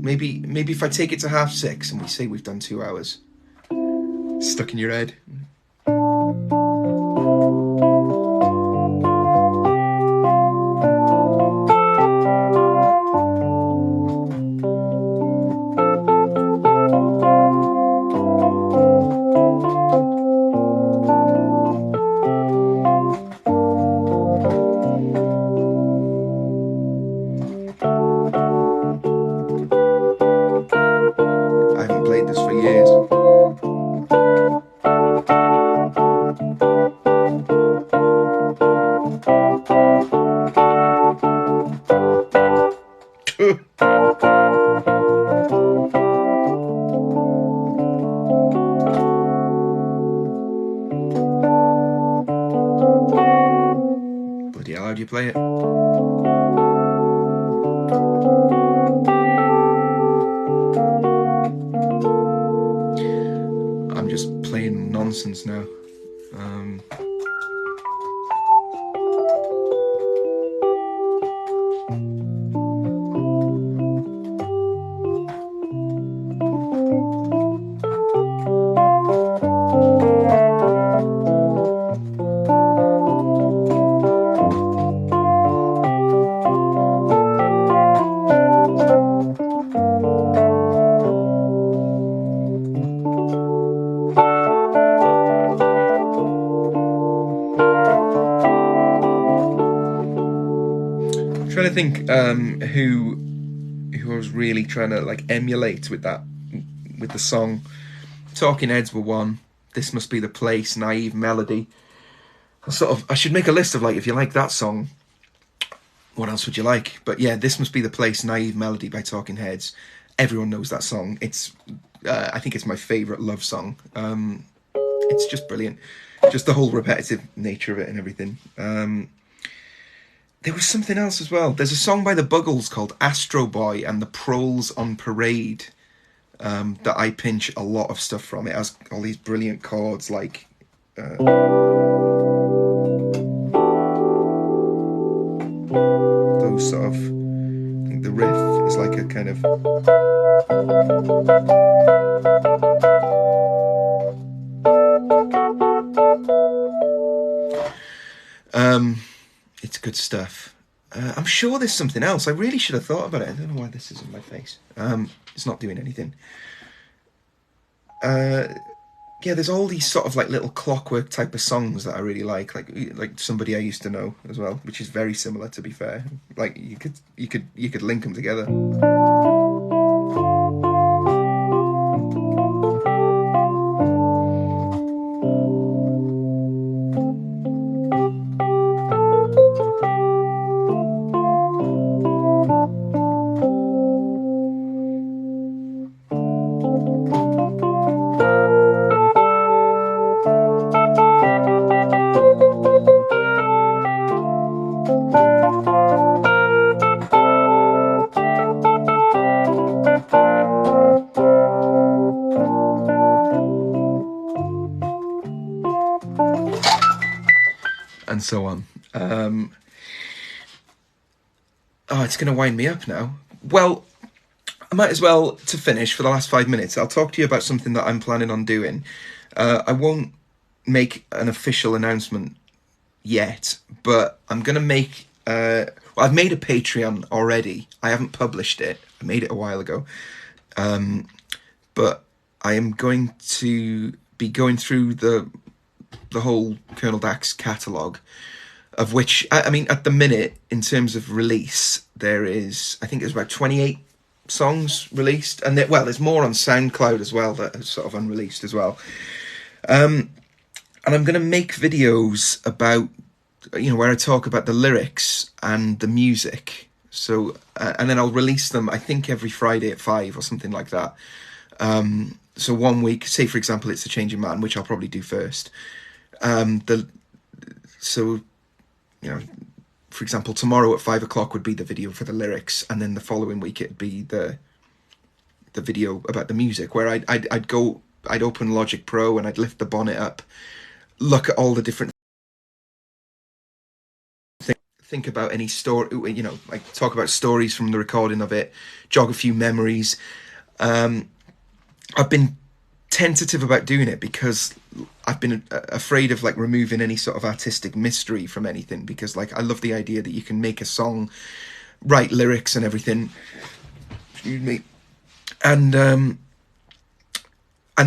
Maybe if I take it to 6:30 and we say we've done 2 hours. Stuck in your head. I haven't played this for years. Bloody hell, how do you play it? I'm just playing nonsense now. Trying to think who I was really trying to like emulate with that, with the song. Talking Heads were one. This Must Be the Place, Naive Melody. I should make a list of like, if you like that song, what else would you like? But yeah, This Must Be the Place, Naive Melody by Talking Heads. Everyone knows that song. It's I think it's my favourite love song. It's just brilliant. Just the whole repetitive nature of it and everything. There was something else as well. There's a song by the Buggles called Astro Boy and the Proles on Parade that I pinch a lot of stuff from. It has all these brilliant chords like... those sort of... I think the riff is like a kind of... it's good stuff. I'm sure there's something else. I really should have thought about it. I don't know why this is in my face. It's not doing anything. Yeah, there's all these sort of like little clockwork type of songs that I really like Somebody I Used to Know as well, which is very similar, to be fair. Like you could link them together. And so on. Oh, it's going to wind me up now. Well, I might as well, to finish, for the last 5 minutes, I'll talk to you about something that I'm planning on doing. I won't make an official announcement yet, but I'm going to make... well, I've made a Patreon already. I haven't published it. I made it a while ago. But I am going to be going through the whole Colonel Dax catalogue of which, I mean, at the minute, in terms of release, there is, I think there's about 28 songs released, and well, there's more on SoundCloud as well that are sort of unreleased as well. And I'm going to make videos about, where I talk about the lyrics and the music. So, and then I'll release them, I think, every Friday at 5 or something like that. So 1 week, say for example, it's The Changing Man, which I'll probably do first. For example, tomorrow at 5 o'clock would be the video for the lyrics, and then the following week it'd be the video about the music, where I'd open Logic Pro and I'd lift the bonnet up, look at all the different things, think about any story, like talk about stories from the recording of it, jog a few memories. I've been tentative about doing it because I've been afraid of like removing any sort of artistic mystery from anything, because like I love the idea that you can make a song, write lyrics and everything, excuse me, and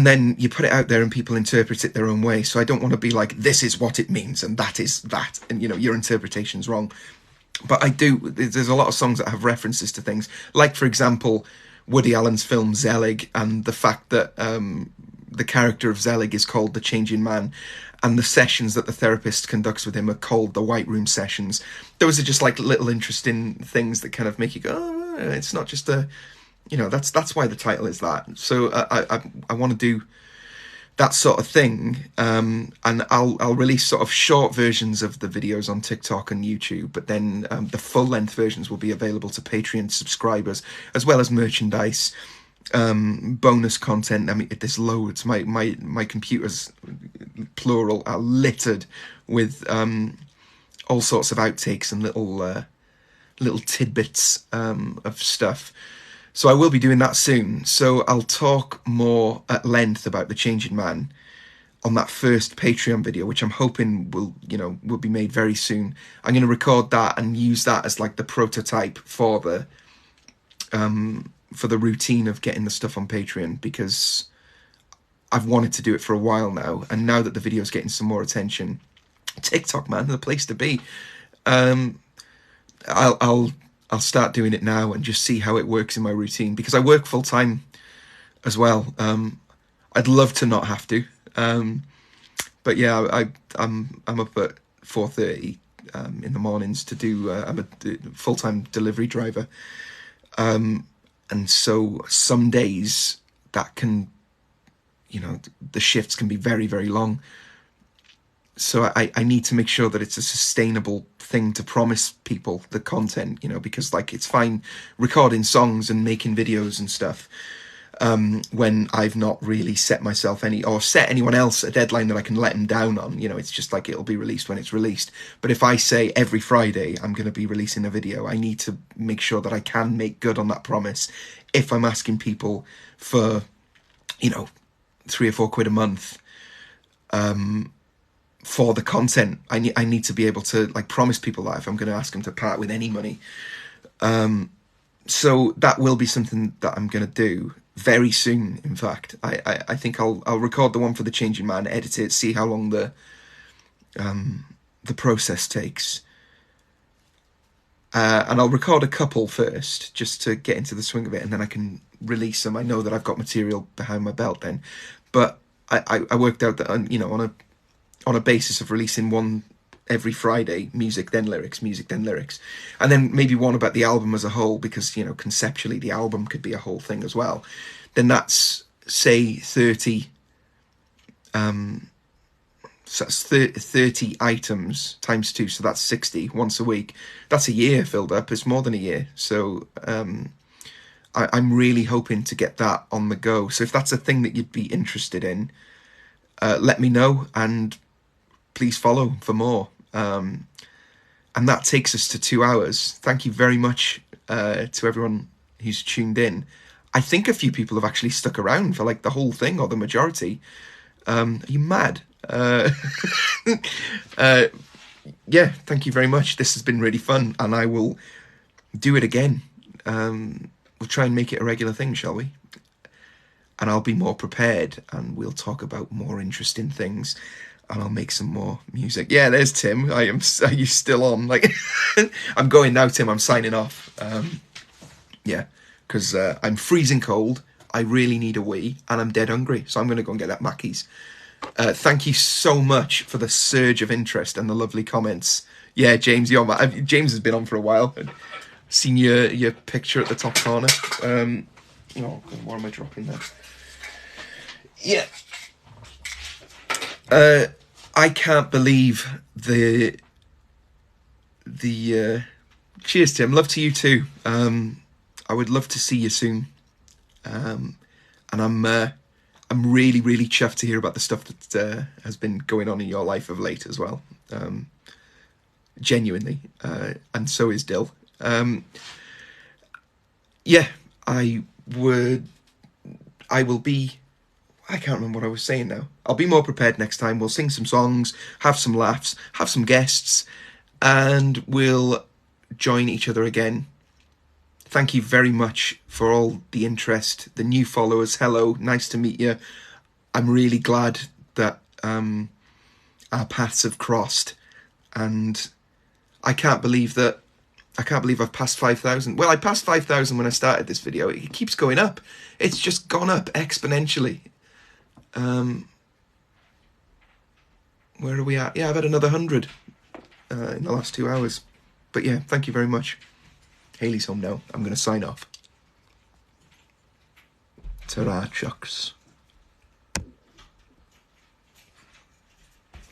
then you put it out there and people interpret it their own way. So I don't want to be like, this is what it means and that is that, and your interpretation's wrong. But there's a lot of songs that have references to things, like for example Woody Allen's film Zelig, and the fact that the character of Zelig is called the Changing Man, and the sessions that the therapist conducts with him are called the White Room sessions. Those are just like little interesting things that kind of make you go, oh, it's not just that's why the title is that. So I want to do that sort of thing, and I'll release sort of short versions of the videos on TikTok and YouTube, but then the full-length versions will be available to Patreon subscribers, as well as merchandise, bonus content. I mean, there's loads. My computers, plural, are littered with all sorts of outtakes and little tidbits of stuff. So I will be doing that soon. So I'll talk more at length about The Changing Man on that first Patreon video, which I'm hoping will be made very soon. I'm going to record that and use that as like the prototype for the routine of getting the stuff on Patreon, because I've wanted to do it for a while now, and now that the video is getting some more attention, TikTok, man, the place to be. I'll start doing it now and just see how it works in my routine, because I work full time as well. I'd love to not have to, but yeah, I'm up at 4:30 in the mornings to do. I'm a full time delivery driver, and so some days that can, the shifts can be very, very long. So I need to make sure that it's a sustainable thing to promise people the content, because like it's fine recording songs and making videos and stuff when I've not really set myself or set anyone else a deadline that I can let them down on. It's just like it'll be released when it's released. But if I say every Friday I'm going to be releasing a video, I need to make sure that I can make good on that promise. If I'm asking people for, £3 or £4 a month, for the content, I need to be able to like promise people that if I'm going to ask them to part with any money. So that will be something that I'm going to do very soon. In fact, I think I'll record the one for The Changing Man, edit it, see how long the process takes, and I'll record a couple first just to get into the swing of it, and then I can release them. I know that I've got material behind my belt then, but I worked out that on a basis of releasing one every Friday, music then lyrics, and then maybe one about the album as a whole, because conceptually the album could be a whole thing as well. Then that's say 30 so that's 30 items times 2, so that's 60 once a week. That's a year filled up. It's more than a year. So I'm really hoping to get that on the go. So if that's a thing that you'd be interested in, let me know, and please follow for more. And that takes us to 2 hours. Thank you very much to everyone who's tuned in. I think a few people have actually stuck around for like the whole thing, or the majority. Are you mad? Yeah, thank you very much. This has been really fun, and I will do it again. We'll try and make it a regular thing, shall we? And I'll be more prepared, and we'll talk about more interesting things. and I'll make some more music. Yeah, there's Tim. Are you still on? Like, I'm going now, Tim. I'm signing off. Yeah, because I'm freezing cold. I really need a wee, and I'm dead hungry. So I'm going to go and get that Mackey's. Thank you so much for the surge of interest and the lovely comments. Yeah, James, James has been on for a while. I've seen your picture at the top corner. Oh, God, what am I dropping there? Yeah. I can't believe the cheers, Tim. Love to you too. I would love to see you soon. And I'm really, really chuffed to hear about the stuff that has been going on in your life of late as well. Genuinely, and so is Dill. Yeah, I will be. I can't remember what I was saying now. I'll be more prepared next time. We'll sing some songs, have some laughs, have some guests, and we'll join each other again. Thank you very much for all the interest, the new followers. Hello, nice to meet you. I'm really glad that our paths have crossed, and I can't believe I've passed 5,000. Well, I passed 5,000 when I started this video. It keeps going up. It's just gone up exponentially. Where are we at? Yeah, I've had another 100 in the last 2 hours. But yeah, thank you very much. Hayley's home now. I'm going to sign off. Ta-ra, chucks.